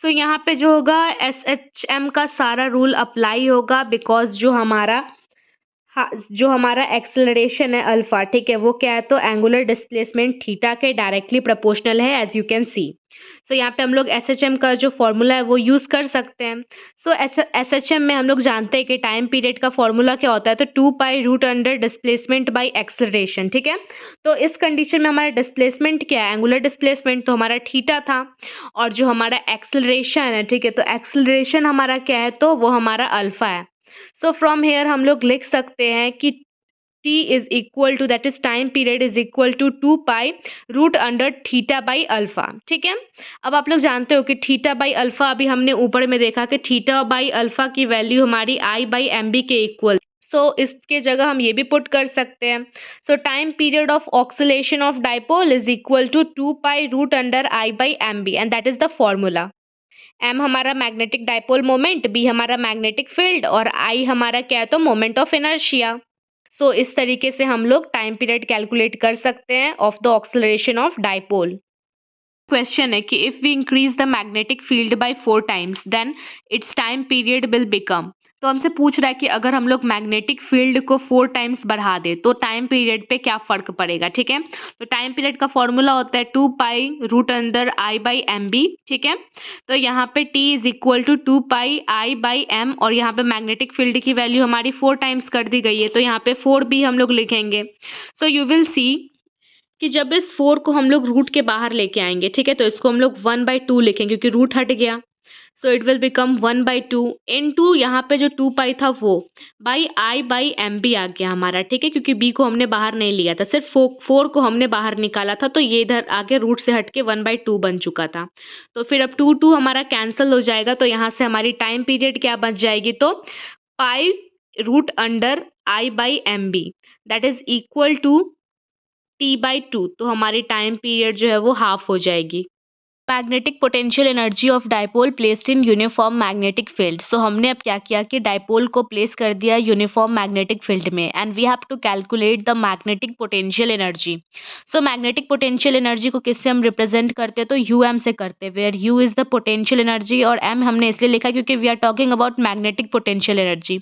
So यहाँ पे जो होगा एस एच एम का सारा rule apply होगा, बिकॉज जो हमारा एक्सेलरेशन है अल्फा, ठीक है, वो क्या है? तो एंगुलर डिस्प्लेसमेंट थीटा के डायरेक्टली प्रोपोर्शनल है, एज यू कैन सी। सो यहाँ पे हम लोग एस एच एम का जो फॉर्मूला है वो यूज़ कर सकते हैं। सो एस एच एम में हम लोग जानते हैं कि टाइम पीरियड का फॉर्मूला क्या होता है? तो 2 pi root under displacement by acceleration. ठीक है, तो इस कंडीशन में हमारा डिस्प्लेसमेंट क्या है? एंगुलर डिस्प्लेसमेंट तो हमारा थीटा था, और जो हमारा एक्सेलरेशन है, ठीक है, तो एक्सेलरेशन हमारा क्या है? तो वो हमारा अल्फा है। सो फ्रॉम हेयर हम लोग लिख सकते हैं कि t is equal to, that is time period is equal to 2 pi root under theta by alpha. ठीक है, अब आप लोग जानते हो कि थीटा बाई अल्फा, अभी हमने ऊपर में देखा कि थीटा बाई अल्फा की वैल्यू हमारी आई बाई एम बी के इक्वल। सो इसके जगह हम ये भी पुट कर सकते हैं। So time period of oscillation of dipole is equal to 2 pi root under I by M B, and that is the formula. M हमारा मैग्नेटिक डाइपोल मोमेंट, बी हमारा मैग्नेटिक फील्ड, और आई हमारा क्या है? तो मोमेंट ऑफ इनर्शिया। सो इस तरीके से हम लोग टाइम पीरियड कैलकुलेट कर सकते हैं of the oscillation of dipole. Question है कि if we increase the magnetic field by 4 times then its time period will become. तो हमसे पूछ रहा है कि अगर हम लोग मैग्नेटिक फील्ड को 4 टाइम्स बढ़ा दे तो टाइम पीरियड पे क्या फर्क पड़ेगा। ठीक है, तो टाइम पीरियड का फॉर्मूला होता है 2 pi root under I by M B. ठीक है, तो यहाँ पे t is equal to 2 pi I by M, और यहाँ पे मैग्नेटिक फील्ड की वैल्यू हमारी 4 टाइम्स कर दी गई है, तो यहाँ पे 4 भी हम लोग लिखेंगे। सो यू विल सी कि जब इस 4 को हम लोग रूट के बाहर लेके आएंगे, ठीक है, तो इसको हम लोग 1/2 लिखेंगे क्योंकि रूट हट गया। So it will become 1/2 into यहाँ पे जो 2 पाई था वो by I by M B आ गया हमारा। ठीक है, क्योंकि बी को हमने बाहर नहीं लिया था, सिर्फ 4 को हमने बाहर निकाला था, तो ये इधर आगे रूट से हट के 1/2 बन चुका था। तो फिर अब 2 हमारा कैंसिल हो जाएगा, तो यहाँ से हमारी टाइम पीरियड क्या बच जाएगी? तो pi root under I by M B, that is equal to t/2। तो हमारी टाइम पीरियड जो है वो हाफ हो जाएगी। Magnetic potential energy of dipole placed in uniform magnetic field. So हमने अब क्या किया कि डाइपोल को प्लेस कर दिया यूनिफॉर्म मैग्नेटिक फील्ड में, and we have to calculate the magnetic potential energy. So magnetic potential energy को किससे हम रिप्रेजेंट करते हैं? तो यू एम से करते हैं, where U is the potential energy, और एम हमने इसलिए लिखा क्योंकि we are talking about magnetic potential energy.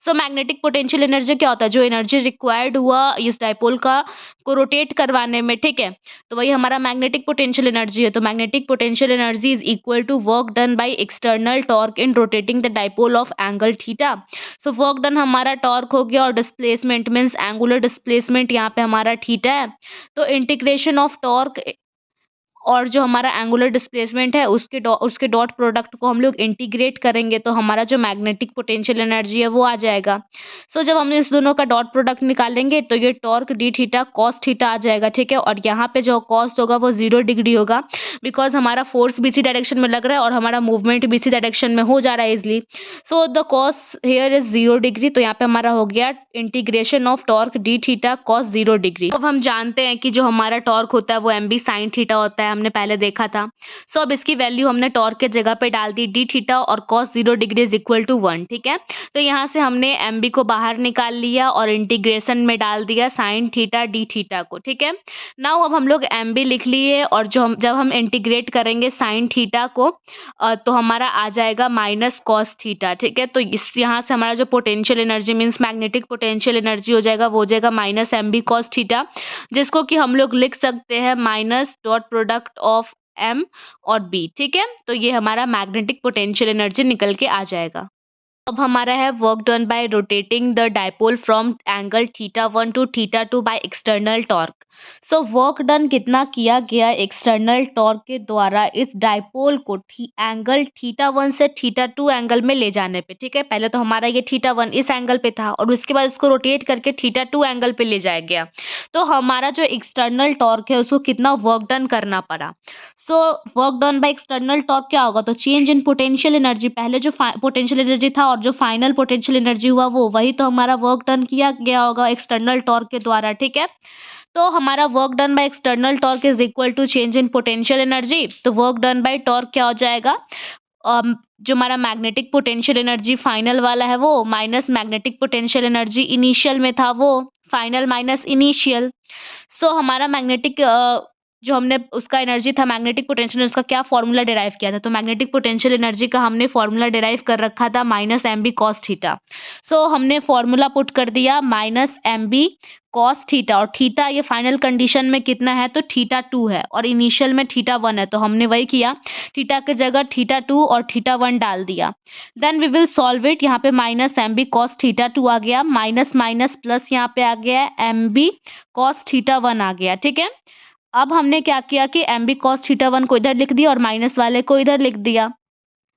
So magnetic potential energy क्या होता है? जो एनर्जी रिक्वायर्ड हुआ इस डाइपोल को रोटेट करवाने में, ठीक है, तो वही हमारा मैग्नेटिक पोटेंशियल एनर्जी है। तो magnetic potential energy is equal to work done by external torque in rotating the dipole of angle theta. So work done हमारा torque हो गया, और displacement means angular displacement यहाँ पे हमारा थीटा है। तो integration of torque और जो हमारा एंगुलर डिस्प्लेसमेंट है उसके डॉट प्रोडक्ट को हम लोग इंटीग्रेट करेंगे तो हमारा जो मैग्नेटिक पोटेंशियल एनर्जी है वो आ जाएगा। सो जब हम इस दोनों का डॉट प्रोडक्ट निकालेंगे तो ये torque d theta cos theta आ जाएगा, ठीक है। और यहाँ पे जो कॉस्ट होगा वो 0 डिग्री होगा, बिकॉज हमारा फोर्स बीसी डायरेक्शन में लग रहा है और हमारा मूवमेंट बीसी डायरेक्शन में हो जा रहा है easily. So the cos here is 0 degree, तो यहाँ पे हमारा हो गया integration of torque d theta cos 0 degree. अब हम जानते हैं कि जो हमारा टॉर्क होता है वो एम बी साइन थीटा होता है, हमने पहले देखा था। सो अब इसकी वैल्यू हमने टॉर्क के जगह पे डाल दी, डी थीटा और cos 0 degree is equal to 1, ठीक है। तो यहाँ से हमने एम बी को बाहर निकाल लिया और इंटीग्रेशन में डाल दिया साइन थीटा डी थीटा को, ठीक है। नाउ अब हम लोग एम बी लिख लिए और जब हम इंटीग्रेट करेंगे साइन थीटा को तो हमारा आ जाएगा माइनस कॉस थीटा, ठीक है। तो इस यहाँ से हमारा जो potential energy means magnetic potential energy हो जाएगा वो हो जाएगा minus M B cos theta, जिसको कि हम लोग लिख सकते हैं minus dot product of M और बी, ठीक है। तो ये हमारा मैग्नेटिक पोटेंशियल एनर्जी निकल के आ जाएगा। अब हमारा है work done by rotating the dipole from angle theta 1 to theta 2 by external torque. So work done कितना किया गया एक्सटर्नल टॉर्क के द्वारा इस डाइपोल को एंगल थीटा 1 से थीटा 2 एंगल में ले जाने पे, ठीक है। पहले तो हमारा ये थीटा 1 इस एंगल पे था और उसके बाद इसको रोटेट करके थीटा 2 एंगल पे ले जाया गया। तो हमारा जो एक्सटर्नल टॉर्क है उसको कितना वर्क डन करना पड़ा। सो work done by external torque क्या होगा, तो चेंज इन पोटेंशियल एनर्जी, पहले जो पोटेंशियल एनर्जी था और जो फाइनल पोटेंशियल एनर्जी हुआ वो वही तो हमारा वर्क डन किया गया होगा एक्सटर्नल टॉर्क के द्वारा, ठीक है। तो हमारा work done by external torque is equal to change in potential energy. तो वर्क डन बाय टॉर्क क्या हो जाएगा, जो हमारा मैग्नेटिक पोटेंशियल एनर्जी फाइनल वाला है वो minus magnetic potential energy initial में था वो फाइनल माइनस इनिशियल। सो हमारा मैग्नेटिक जो हमने उसका एनर्जी था मैग्नेटिक पोटेंशियल उसका क्या फॉर्मूला डिराइव किया था, तो मैग्नेटिक पोटेंशियल एनर्जी का हमने फॉर्मूला डिराइव कर रखा था minus M B cos theta. So हमने फॉर्मूला पुट कर दिया minus M B cos theta और थीटा ये फाइनल कंडीशन में कितना है तो थीटा 2 है और इनिशियल में थीटा 1 है, तो हमने वही किया थीटा के जगह थीटा 2 और थीटा 1 डाल दिया। Then we will solve it, यहाँ पे minus M B cos theta 2 आ गया, माइनस माइनस प्लस यहाँ पे आ गया एम बी कॉस थीटा 1 आ गया, ठीक है। अब हमने क्या किया कि एम बी कॉस थीटा 1 को इधर लिख दिया और माइनस वाले को इधर लिख दिया।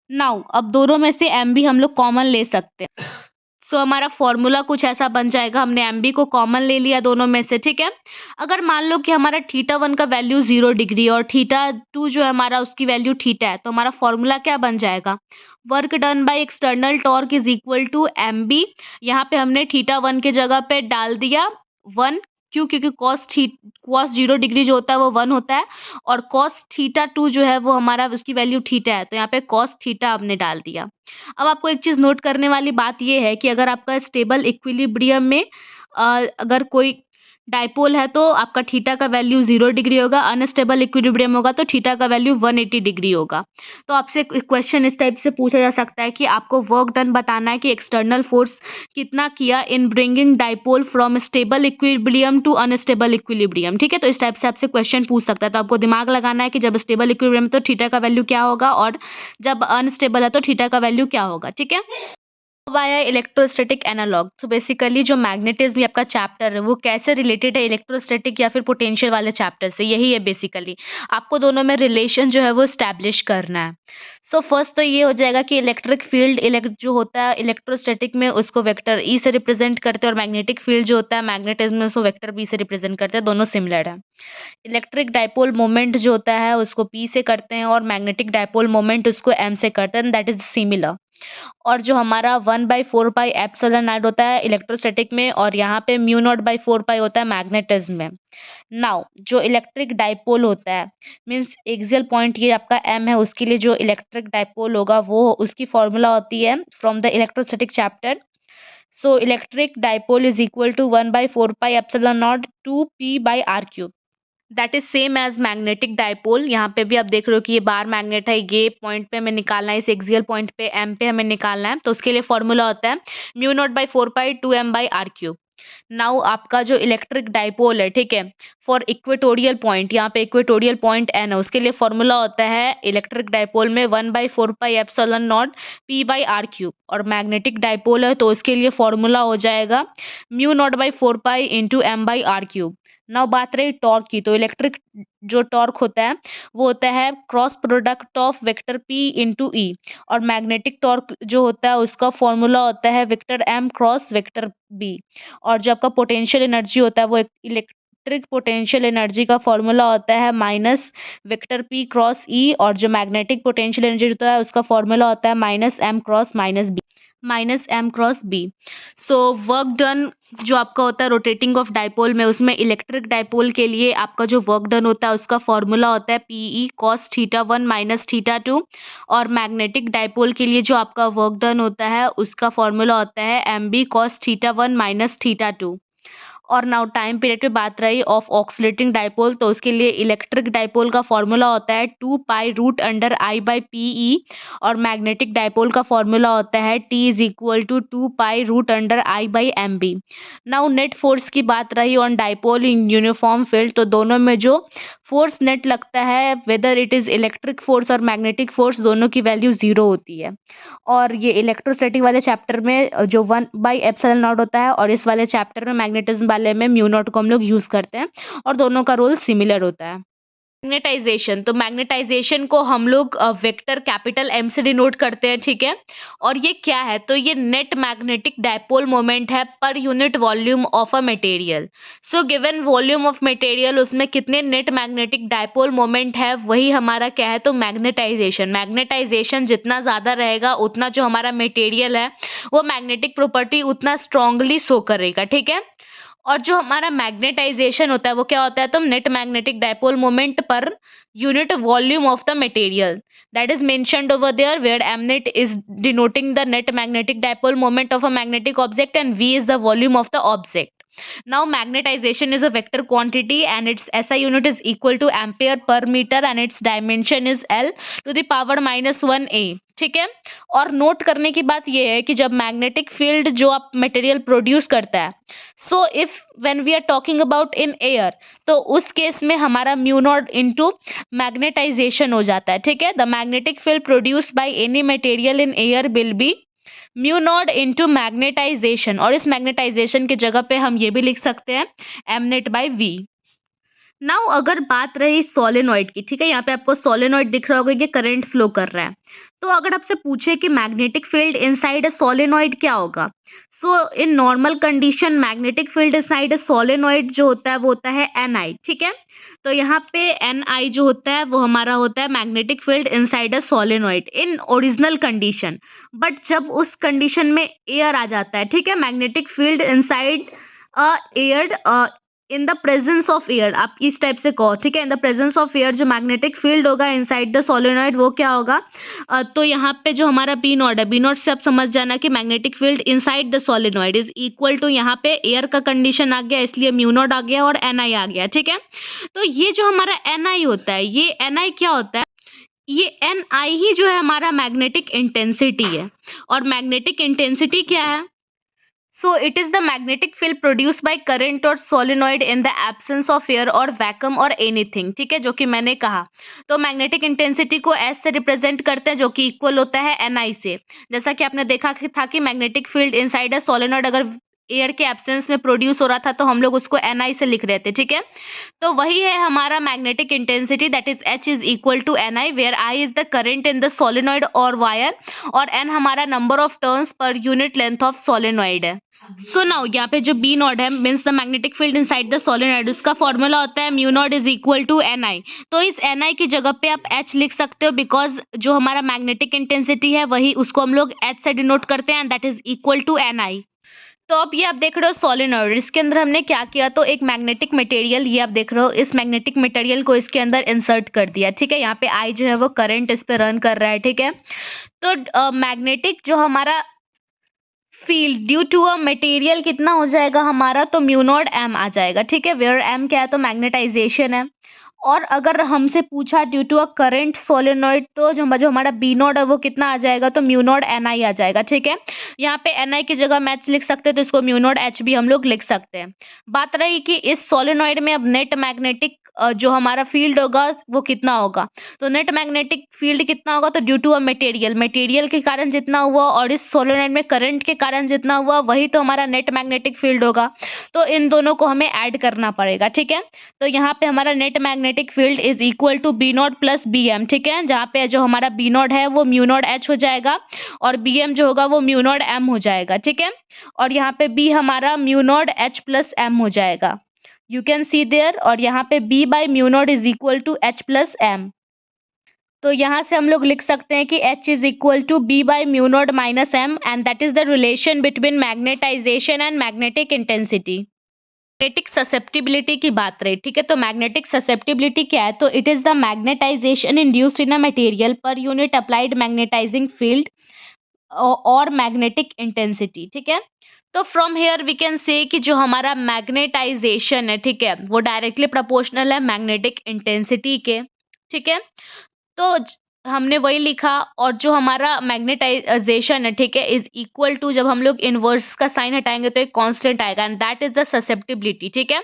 नाउ अब दोनों में से एम बी हम लोग कॉमन ले सकते हैं। सो हमारा फॉर्मूला कुछ ऐसा बन जाएगा, हमने एम बी को कॉमन ले लिया दोनों में से, ठीक है। अगर मान लो कि हमारा थीटा 1 का वैल्यू 0 डिग्री और थीटा 2 जो है हमारा उसकी वैल्यू थीटा है, तो हमारा फॉर्मूला क्या बन जाएगा, work done by external torque is equal to M B. यहाँ पे हमने थीटा 1 के जगह पे डाल दिया 1, क्योंकि कॉस 0 डिग्री जो होता है वो 1 होता है और कॉस थीटा 2 जो है वो हमारा उसकी वैल्यू थीटा है, तो यहाँ पे कॉस थीटा आपने डाल दिया। अब आपको एक चीज़ नोट करने वाली बात ये है कि अगर आपका स्टेबल इक्विलिब्रियम में अगर कोई डाइपोल है तो आपका थीटा का वैल्यू 0 डिग्री होगा, अनस्टेबल इक्विलिब्रियम होगा तो थीटा का वैल्यू 180 डिग्री होगा। तो आपसे क्वेश्चन इस टाइप से पूछा जा सकता है कि आपको वर्क डन बताना है कि एक्सटर्नल फोर्स कितना किया in bringing dipole from stable equilibrium to unstable equilibrium, ठीक है। तो इस टाइप से आपसे क्वेश्चन पूछ सकता है, तो आपको दिमाग लगाना है कि जब स्टेबल इक्विलिब्रियम तो थीटा का वैल्यू क्या होगा और जब अनस्टेबल है तो थीटा का वैल्यू क्या होगा, ठीक है। वाया इलेक्ट्रोस्टैटिक एनालॉग, तो बेसिकली जो मैग्नेटिज्म आपका चैप्टर है वो कैसे रिलेटेड है इलेक्ट्रोस्टैटिक या फिर पोटेंशियल वाले चैप्टर से, यही है बेसिकली। आपको दोनों में रिलेशन जो है वो स्टैब्लिश करना है। सो फर्स्ट तो ये हो जाएगा कि इलेक्ट्रिक फील्ड जो होता है इलेक्ट्रोस्टैटिक में उसको वेक्टर ई से रिप्रेजेंट करते हैं और मैग्नेटिक फील्ड जो होता है मैग्नेटिज्म में उसको वेक्टर बी से रिप्रेजेंट करते हैं, दोनों सिमिलर है। इलेक्ट्रिक डाइपोल मोमेंट जो होता है उसको पी से करते हैं और मैग्नेटिक डाइपोल मोमेंट उसको एम से करते हैं, दैट इज सिमिलर। और जो हमारा 1/4 पाई एप्सिलॉन नॉट होता है इलेक्ट्रोस्टैटिक में और यहाँ पे म्यू नॉट बाई 4 पाई होता है मैग्नेटिज्म में। नाउ जो इलेक्ट्रिक डाइपोल होता है मीन्स एक्सियल पॉइंट ये आपका एम है, उसके लिए जो इलेक्ट्रिक डाइपोल होगा वो उसकी फॉर्मूला होती है from the electrostatic chapter. So electric dipole is equal to 1/4 pi epsilon naught 2p/r³ that is same as magnetic dipole. यहाँ पे भी आप देख रहे हो कि ये बार मैग्नेट है, ये पॉइंट पे हमें निकालना है, इस एक्सियल पॉइंट पे एम पे हमें निकालना है, तो उसके लिए फॉर्मूला होता है mu naught by 4 pi 2m/r³। Now आपका जो इलेक्ट्रिक डाइपोल है, ठीक है, फॉर इक्वेटोरियल पॉइंट, यहाँ पे इक्वेटोरियल पॉइंट एन है, उसके लिए फॉर्मूला होता है इलेक्ट्रिक डाइपोल में 1/4 पाई एप्सिलॉन नॉट p/r³। और मैग्नेटिक डाइपोल है तो उसके लिए फॉर्मूला हो जाएगा mu naught by 4 pi into m/r³। Now बात रही टॉर्क की, तो इलेक्ट्रिक जो टॉर्क होता है वो होता है cross product of vector p into E, और मैग्नेटिक टॉर्क जो होता है उसका फॉर्मूला होता है vector M cross vector B, और जो आपका पोटेंशियल एनर्जी होता है वो इलेक्ट्रिक पोटेंशियल एनर्जी का फॉर्मूला होता है minus vector P cross E, और जो मैग्नेटिक पोटेंशियल एनर्जी होता है उसका फॉर्मूला होता है minus M cross B. So work done जो आपका होता है रोटेटिंग ऑफ डाइपोल में, उसमें इलेक्ट्रिक डाइपोल के लिए आपका जो वर्क डन होता है उसका फॉर्मूला होता है P E cos theta 1 minus theta 2, और मैग्नेटिक डाइपोल के लिए जो आपका वर्क डन होता है उसका फॉर्मूला होता है M B cos theta 1 minus theta 2। और नाउ टाइम पीरियड पे बात रही ऑफ ऑक्सीलेटिंग डाइपोल, तो उसके लिए इलेक्ट्रिक डाइपोल का फॉर्मूला होता है 2 pi root under I by P E, और मैग्नेटिक डाइपोल का फॉर्मूला होता है T is equal to 2 pi root under I by M B. Now net force की बात रही on dipole in uniform field, तो दोनों में जो फोर्स नेट लगता है whether it is electric force और मैग्नेटिक फोर्स, दोनों की वैल्यू 0 होती है। और ये इलेक्ट्रोस्टैटिक वाले चैप्टर में जो 1/ε0 होता है, और इस वाले चैप्टर में मैग्नेटिज्म वाले में म्यू नॉट को हम लोग यूज़ करते हैं, और दोनों का रोल सिमिलर होता है। मैग्नेटाइजेशन, तो मैग्नेटाइजेशन को हम लोग वेक्टर कैपिटल एम से डिनोट करते हैं, ठीक है। और ये क्या है, तो ये नेट मैग्नेटिक डाइपोल मोमेंट है per unit volume of a material. So given volume of material, उसमें कितने नेट मैग्नेटिक डाइपोल मोमेंट है, वही हमारा क्या है, तो मैग्नेटाइजेशन जितना ज़्यादा रहेगा उतना जो हमारा मटेरियल है वो मैग्नेटिक प्रॉपर्टी उतना स्ट्रांगली शो करेगा, ठीक है। और जो हमारा मैग्नेटाइजेशन होता है वो क्या होता है, तो net magnetic dipole moment per unit volume of the material, that is mentioned over there where mnet is denoting the net magnetic dipole moment of a magnetic object and v is the volume of the object. Now magnetization is a vector quantity and its SI unit is equal to ampere per meter and its dimension is L to the power -1 A, ठीक है। और note करने की बात यह है कि जब मैग्नेटिक फील्ड जो आप मटेरियल प्रोड्यूस करता है, so if when we are talking about in air, तो उस केस में हमारा म्यू नॉट इनटू मैग्नेटाइजेशन हो जाता है, ठीक है। The magnetic field produced by any material in air will be mu naught into magnetization, और इस मैग्नेटाइजेशन की जगह पे हम ये भी लिख सकते हैं M net by V. Now अगर बात रही सोलेनॉइड की, ठीक है, यहाँ पे आपको सोलेनॉइड दिख रहा होगा कि करंट फ्लो कर रहा है, तो अगर आपसे पूछे कि magnetic field inside a solenoid क्या होगा, so in normal condition magnetic field inside a solenoid जो होता है वो होता है Ni, ठीक है। तो यहाँ पे Ni जो होता है वो हमारा होता है magnetic field inside a solenoid in original condition. But जब उस कंडीशन में एयर आ जाता है, ठीक है, magnetic field inside air in the presence of air, आप इस टाइप से कहो, ठीक है, in the presence of air जो मैग्नेटिक फील्ड होगा इनसाइड द सोलेनॉइड वो क्या होगा, तो यहाँ पे जो हमारा बी नॉट है, बी नॉट से आप समझ जाना कि magnetic field inside the solenoid is equal to, यहाँ पे एयर का कंडीशन आ गया इसलिए म्यू नॉट आ गया और Ni आ गया, ठीक है। तो ये जो हमारा Ni होता है, ये Ni क्या होता है, ये Ni ही जो है हमारा मैग्नेटिक इंटेंसिटी है। और मैग्नेटिक इंटेंसिटी क्या है, so it is the magnetic field produced by current और solenoid in the absence of air और वैक्यूम और एनीथिंग, ठीक है, जो कि मैंने कहा। तो मैग्नेटिक इंटेंसिटी को एस से रिप्रेजेंट करते हैं जो कि इक्वल होता है Ni से। जैसा कि आपने देखा था कि magnetic field inside a solenoid अगर एयर के एब्सेंस में प्रोड्यूस हो रहा था तो हम लोग उसको Ni से लिख रहे थे, ठीक है। तो वही है हमारा magnetic intensity, that is H is equal to Ni where I is the current in the solenoid और वायर, और N हमारा नंबर ऑफ टर्न्स पर यूनिट लेंथ ऑफ सोलेनॉइड है। सो नाउ यहाँ पे जो बी नॉट है means the magnetic field inside the solenoid, उसका फॉर्मूला होता है mu naught is equal to Ni। तो इस Ni की जगह पे आप H लिख सकते हो बिकॉज जो हमारा मैग्नेटिक इंटेंसिटी है वही उसको हम लोग H से डिनोट करते हैं and that is equal to Ni। तो अब ये आप देख रहे हो सोलेनॉइड, इसके अंदर हमने क्या किया, तो एक मैग्नेटिक मटेरियल, ये आप देख रहे हो, इस मैग्नेटिक मटेरियल को इसके अंदर इंसर्ट कर दिया, ठीक है। यहाँ पे I जो है वो करंट इस पे रन कर रहा है, ठीक है। तो मैग्नेटिक जो हमारा field due to a material कितना हो जाएगा हमारा, तो म्यू नॉट M आ जाएगा, ठीक है, वेयर M क्या है, तो मैग्नेटाइजेशन है। और अगर हमसे पूछा due to a current solenoid, तो जो हमारा बी नॉट है वो कितना आ जाएगा, तो म्यू नॉट Ni आ जाएगा, ठीक है। यहाँ पे Ni की जगह मैच लिख सकते हैं तो इसको म्यू नॉट H भी हम लोग लिख सकते हैं। बात रही कि इस सोलेनॉइड में अब नेट मैग्नेटिक जो हमारा फील्ड होगा वो कितना होगा। तो नेट मैग्नेटिक फील्ड कितना होगा, तो ड्यू टू अ मटेरियल के कारण जितना हुआ और इस सोलेनोइड में करंट के कारण जितना हुआ वही तो हमारा नेट मैग्नेटिक फील्ड होगा। तो इन दोनों को हमें ऐड करना पड़ेगा, ठीक है। तो यहाँ पे हमारा net magnetic field is equal to B naught plus B M, ठीक है, जहाँ पे जो हमारा बी नॉट है वो म्यू नॉट एच हो जाएगा और बी एम जो होगा वो म्यू नॉट एम हो जाएगा, ठीक है। और यहाँ पे बी हमारा mu naught H plus M हो जाएगा, यू कैन सी देयर। और यहाँ पे b by mu naught is equal to H plus M. तो यहाँ से हम लोग लिख सकते हैं कि h is equal to b by mu naught minus M and that is the relation between magnetization and magnetic intensity. Magnetic susceptibility की बात रही, ठीक है। तो मैग्नेटिक ससेप्टिबिलिटी क्या है, तो it is the magnetization induced in a material per unit applied magnetizing field और मैग्नेटिक इंटेंसिटी, ठीक है। तो from here we can say कि जो हमारा मैग्नेटाइजेशन है, ठीक है, वो डायरेक्टली प्रोपोर्शनल है मैग्नेटिक इंटेंसिटी के, ठीक है। तो हमने वही लिखा और जो हमारा मैग्नेटाइजेशन है, ठीक है, इज इक्वल टू, जब हम लोग इनवर्स का साइन हटाएंगे तो एक कांस्टेंट आएगा and that is the susceptibility, ठीक है,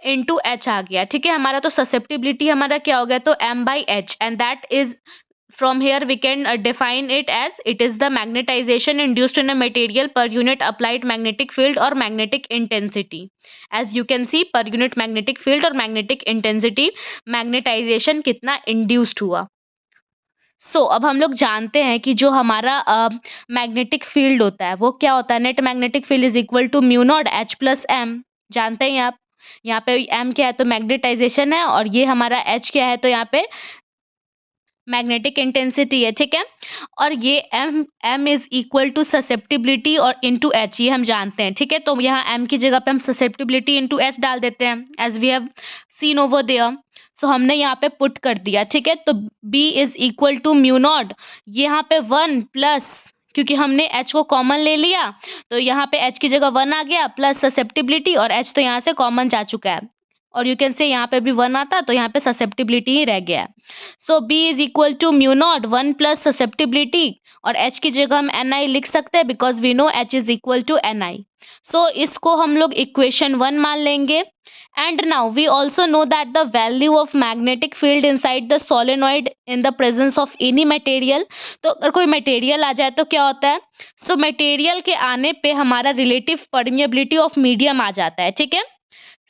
इनटू एच आ गया, ठीक है। हमारा तो ससेप्टिबिलिटी हमारा क्या हो गया, तो m by H and that is from here we can define it as it is the magnetization induced in a material per unit applied magnetic field or magnetic intensity. As you can see per unit magnetic field और magnetic intensity magnetization कितना induced हुआ। अब हम लोग जानते हैं कि जो हमारा मैग्नेटिक फील्ड होता है वो क्या होता है, net magnetic field is equal to mu naught H plus M. जानते हैं आप, यहाँ पे m क्या है तो मैग्नेटाइजेशन है और ये हमारा h क्या है तो यहाँ पे मैग्नेटिक इंटेंसिटी है, ठीक है। और ये m is equal to susceptibility और इनटू h, ये हम जानते हैं, ठीक है। तो यहाँ m की जगह पे हम ससेप्टिबिलिटी इनटू h डाल देते हैं as we have seen over there. So हमने यहाँ पे पुट कर दिया, ठीक है। तो b is equal to mu naught, यहाँ पे 1 प्लस, क्योंकि हमने h को कॉमन ले लिया तो यहाँ पे h की जगह 1 आ गया प्लस ससेप्टिबिलिटी और h तो यहाँ से कॉमन जा चुका है और यू कैन से यहाँ पे भी 1 आता तो यहाँ पे ससेप्टिबिलिटी ही रह गया है। So b is equal to mu naught 1 plus susceptibility और h की जगह हम ni लिख सकते हैं because we know h is equal to ni। So इसको हम लोग इक्वेशन 1 मान लेंगे। And now we also know that the value of magnetic field inside the solenoid in the presence of any material. तो अगर कोई मटेरियल आ जाए तो क्या होता है, सो मटेरियल के आने पे हमारा रिलेटिव परमिएबिलिटी ऑफ मीडियम आ जाता है, ठीक है।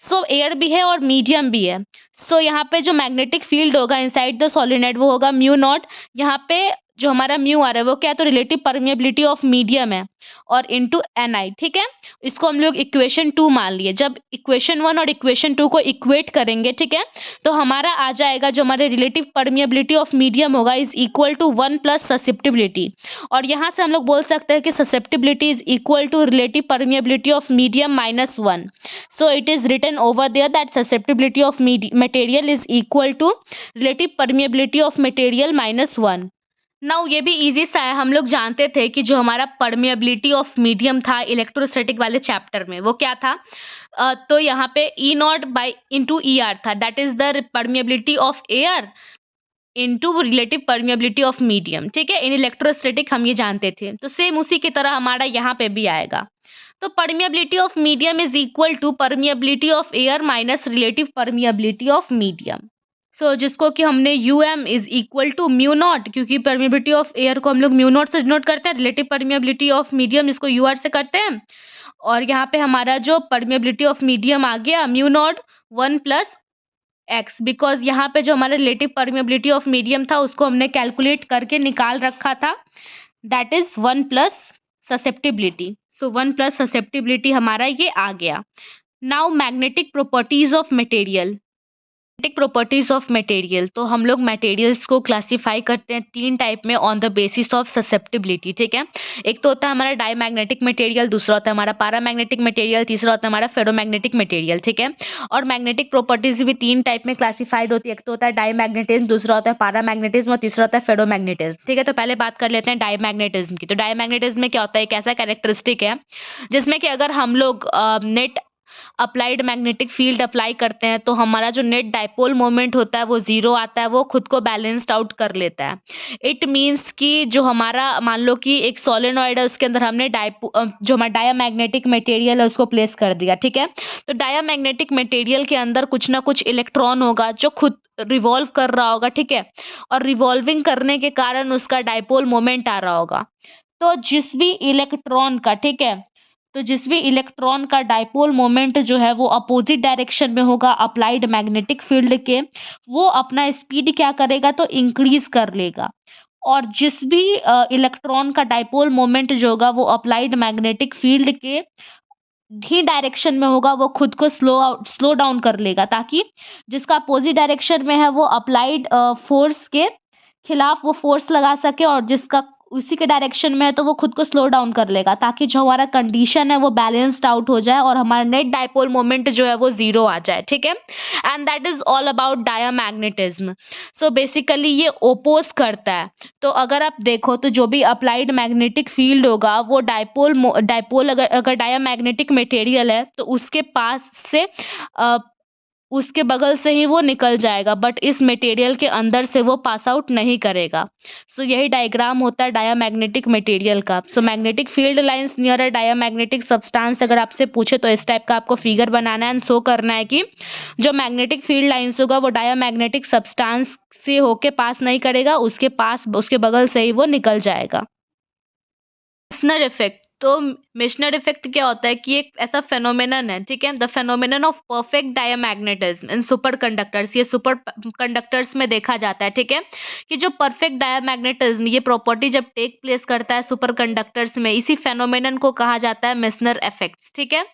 सो एयर भी है और मीडियम भी है। सो यहाँ पे जो मैग्नेटिक फील्ड होगा इनसाइड द सोलेनॉइड वो होगा म्यू नॉट, यहाँ पे जो हमारा म्यू आ रहा है वो क्या है तो रिलेटिव परमिएबिलिटी ऑफ मीडियम है और इनटू ni, ठीक है। इसको हम लोग इक्वेशन 2 मान लिए। जब इक्वेशन 1 और इक्वेशन 2 को इक्वेट करेंगे, ठीक है, तो हमारा आ जाएगा जो हमारे रिलेटिव परमिएबिलिटी ऑफ मीडियम होगा is equal to 1 plus susceptibility. और यहाँ से हम लोग बोल सकते हैं कि susceptibility is equal to relative permeability of medium minus 1। So it is written over there that susceptibility of material is equal to relative permeability of material minus 1। Now ये भी इजी सा है, हम लोग जानते थे कि जो हमारा परमिएबिलिटी ऑफ मीडियम था इलेक्ट्रोस्टैटिक वाले चैप्टर में वो क्या था, तो यहाँ पे E naught by into E R था, that is the permeability of air into relative permeability of medium, ठीक है। इन इलेक्ट्रोस्टैटिक हम ये जानते थे, तो सेम उसी की तरह हमारा यहाँ पे भी आएगा। तो permeability of medium is equal to permeability of air minus relative permeability of medium. So जिसको कि हमने um is equal to mu naught, क्योंकि परमिएबिलिटी ऑफ एयर को हम लोग म्यू नॉट से डिनोट करते हैं, रिलेटिव परमिएबिलिटी ऑफ मीडियम इसको ur से करते हैं। और यहाँ पे हमारा जो परमिएबिलिटी ऑफ मीडियम आ गया mu naught 1 plus x, because यहाँ पे जो हमारा रिलेटिव परमिएबिलिटी ऑफ मीडियम था उसको हमने कैलकुलेट करके निकाल रखा था, that is 1 plus susceptibility. So 1 plus susceptibility हमारा ये आ गया। Now magnetic properties of material. Magnetic properties of material, तो हम लोग मटेरियल्स को क्लासीफाई करते हैं 3 टाइप में on the basis of susceptibility, ठीक है। एक तो होता है हमारा डाईमैग्नेटिक मटेरियल, दूसरा होता है हमारा पैरामैग्नेटिक मटेरियल, तीसरा होता है हमारा फेरोमैग्नेटिक मटेरियल, ठीक है। और मैग्नेटिक प्रॉपर्टीज भी 3 टाइप में क्लासीफाइड होती है, एक तो होता है डाईमैग्नेटिज्म, दूसरा होता है पैरामैग्नेटिज्म और तीसरा होता है फेरोमैग्नेटिज्म, ठीक है। तो पहले बात कर लेते हैं डाईमैग्नेटिज्म की। तो डाईमैग्नेटिज्म में क्या होता है, एक ऐसा कैरेक्टरिस्टिक है जिसमें कि अगर हम लोग net applied magnetic field apply करते हैं तो हमारा जो नेट डाइपोल मोमेंट होता है वो ज़ीरो आता है, वो खुद को बैलेंस्ड आउट कर लेता है। इट मीन्स कि जो हमारा मान लो कि एक सोलेनॉइड है, उसके अंदर हमने जो हमारा डायामैग्नेटिक मटेरियल है उसको प्लेस कर दिया, ठीक है। तो डायामैग्नेटिक मटेरियल के अंदर कुछ ना कुछ इलेक्ट्रॉन होगा जो खुद रिवॉल्व कर रहा होगा, ठीक है, और रिवॉल्विंग करने के कारण उसका डाइपोल मोमेंट आ रहा होगा। तो जिस भी इलेक्ट्रॉन का, ठीक है, तो जिस भी इलेक्ट्रॉन का डाइपोल मोमेंट जो है वो अपोजिट डायरेक्शन में होगा अप्लाइड मैग्नेटिक फील्ड के, वो अपना स्पीड क्या करेगा, तो इंक्रीज कर लेगा। और जिस भी इलेक्ट्रॉन का डाइपोल मोमेंट जो होगा वो अप्लाइड मैग्नेटिक फील्ड के ही डायरेक्शन में होगा, वो खुद को स्लो डाउन कर लेगा, ताकि जिसका अपोजिट डायरेक्शन में है वो अप्लाइड फोर्स के खिलाफ वो फोर्स लगा सके, और जिसका उसी के डायरेक्शन में है तो वो खुद को स्लो डाउन कर लेगा, ताकि जो हमारा कंडीशन है वो बैलेंस्ड आउट हो जाए और हमारा नेट डाइपोल मोमेंट जो है वो ज़ीरो आ जाए, ठीक है। And that is all about diamagnetism. So basically ये ओपोज करता है। तो अगर आप देखो तो जो भी अप्लाइड मैग्नेटिक फील्ड होगा वो डाइपोल अगर डायामैग्नेटिक मटेरियल है तो उसके पास से उसके बगल से ही वो निकल जाएगा, बट इस मटेरियल के अंदर से वो पास आउट नहीं करेगा। सो यही डायग्राम होता है डायामैग्नेटिक मटेरियल का। सो magnetic field lines near a diamagnetic substance, अगर आपसे पूछे तो इस टाइप का आपको फिगर बनाना है एंड शो करना है कि जो मैग्नेटिक फील्ड लाइंस होगा वो डायामैग्नेटिक सब्सटेंस से होके पास नहीं करेगा, उसके बगल से ही वो निकल जाएगा। Meissner effect. तो मेसनर इफेक्ट क्या होता है कि एक ऐसा फेनोमेनन है, ठीक है, the phenomenon of perfect diamagnetism in super conductors. ये सुपर कंडक्टर्स में देखा जाता है, ठीक है, कि जो परफेक्ट डायामैग्नेटिज्म ये प्रॉपर्टी जब टेक प्लेस करता है सुपर कंडक्टर्स में, इसी फेनोमेनन को कहा जाता है मेसनर इफेक्ट्स, ठीक है।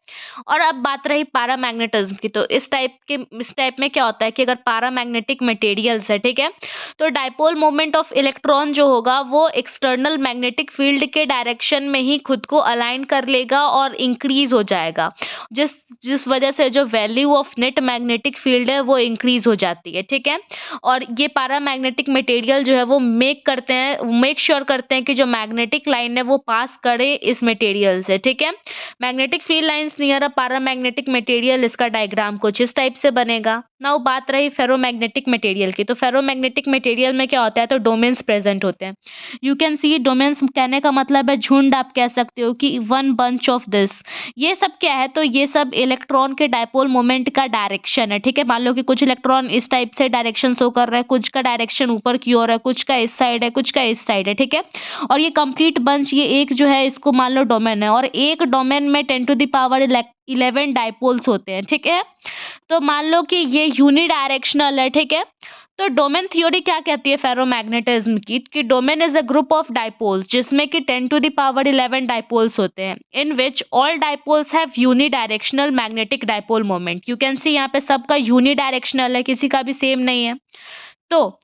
और अब बात रही पैरामैग्नेटिज्म की, तो इस टाइप में क्या होता है कि अगर पैरामैग्नेटिक मटेरियल्स है, ठीक है, तो डाइपोल मोमेंट ऑफ इलेक्ट्रॉन जो होगा वो एक्सटर्नल मैग्नेटिक फील्ड के डायरेक्शन में ही खुद को अलाइन कर लेगा और इंक्रीज हो जाएगा, जिस वजह से जो value of net magnetic field है वो इंक्रीज हो जाती है, ठीक है। और ये पैरामैग्नेटिक मटेरियल जो है वो मेक श्योर करते हैं कि जो मैग्नेटिक लाइन है वो पास करे इस मटेरियल से, ठीक है। Magnetic field lines near a paramagnetic material, इसका डायग्राम कुछ इस टाइप से बनेगा। नाउ बात रही फेरोमैग्नेटिक मटेरियल की, तो फेरोमैग्नेटिक मटेरियल में क्या होता है, तो डोमेन्स प्रेजेंट होते हैं। यू कैन सी डोमेन्स कहने का मतलब है झुंड, आप कह सकते हो कि वन बंच ऑफ दिस। ये सब क्या है, तो ये सब इलेक्ट्रॉन के डाइपोल मोमेंट का डायरेक्शन है, ठीक है। मान लो कि कुछ इलेक्ट्रॉन इस टाइप से डायरेक्शन शो कर रहा है, कुछ का डायरेक्शन ऊपर की ओर है, कुछ का इस साइड है, कुछ का इस साइड है, ठीक है। और ये कंप्लीट बंच, ये एक जो है इसको मान लो डोमेन है, और एक डोमेन में 10⁻11 डाइपोल्स होते हैं, ठीक है। तो मान लो कि ये यूनिडायरेक्शनल है, ठीक है। तो डोमेन थ्योरी क्या कहती है फेरोमैग्नेटिज्म की, कि domain is a group of dipoles जिसमें कि 10⁻11 डाइपोल्स होते हैं, in which all dipoles have unidirectional magnetic dipole moment. You can see यहाँ पे सबका यूनिडायरेक्शनल है, किसी का भी सेम नहीं है। तो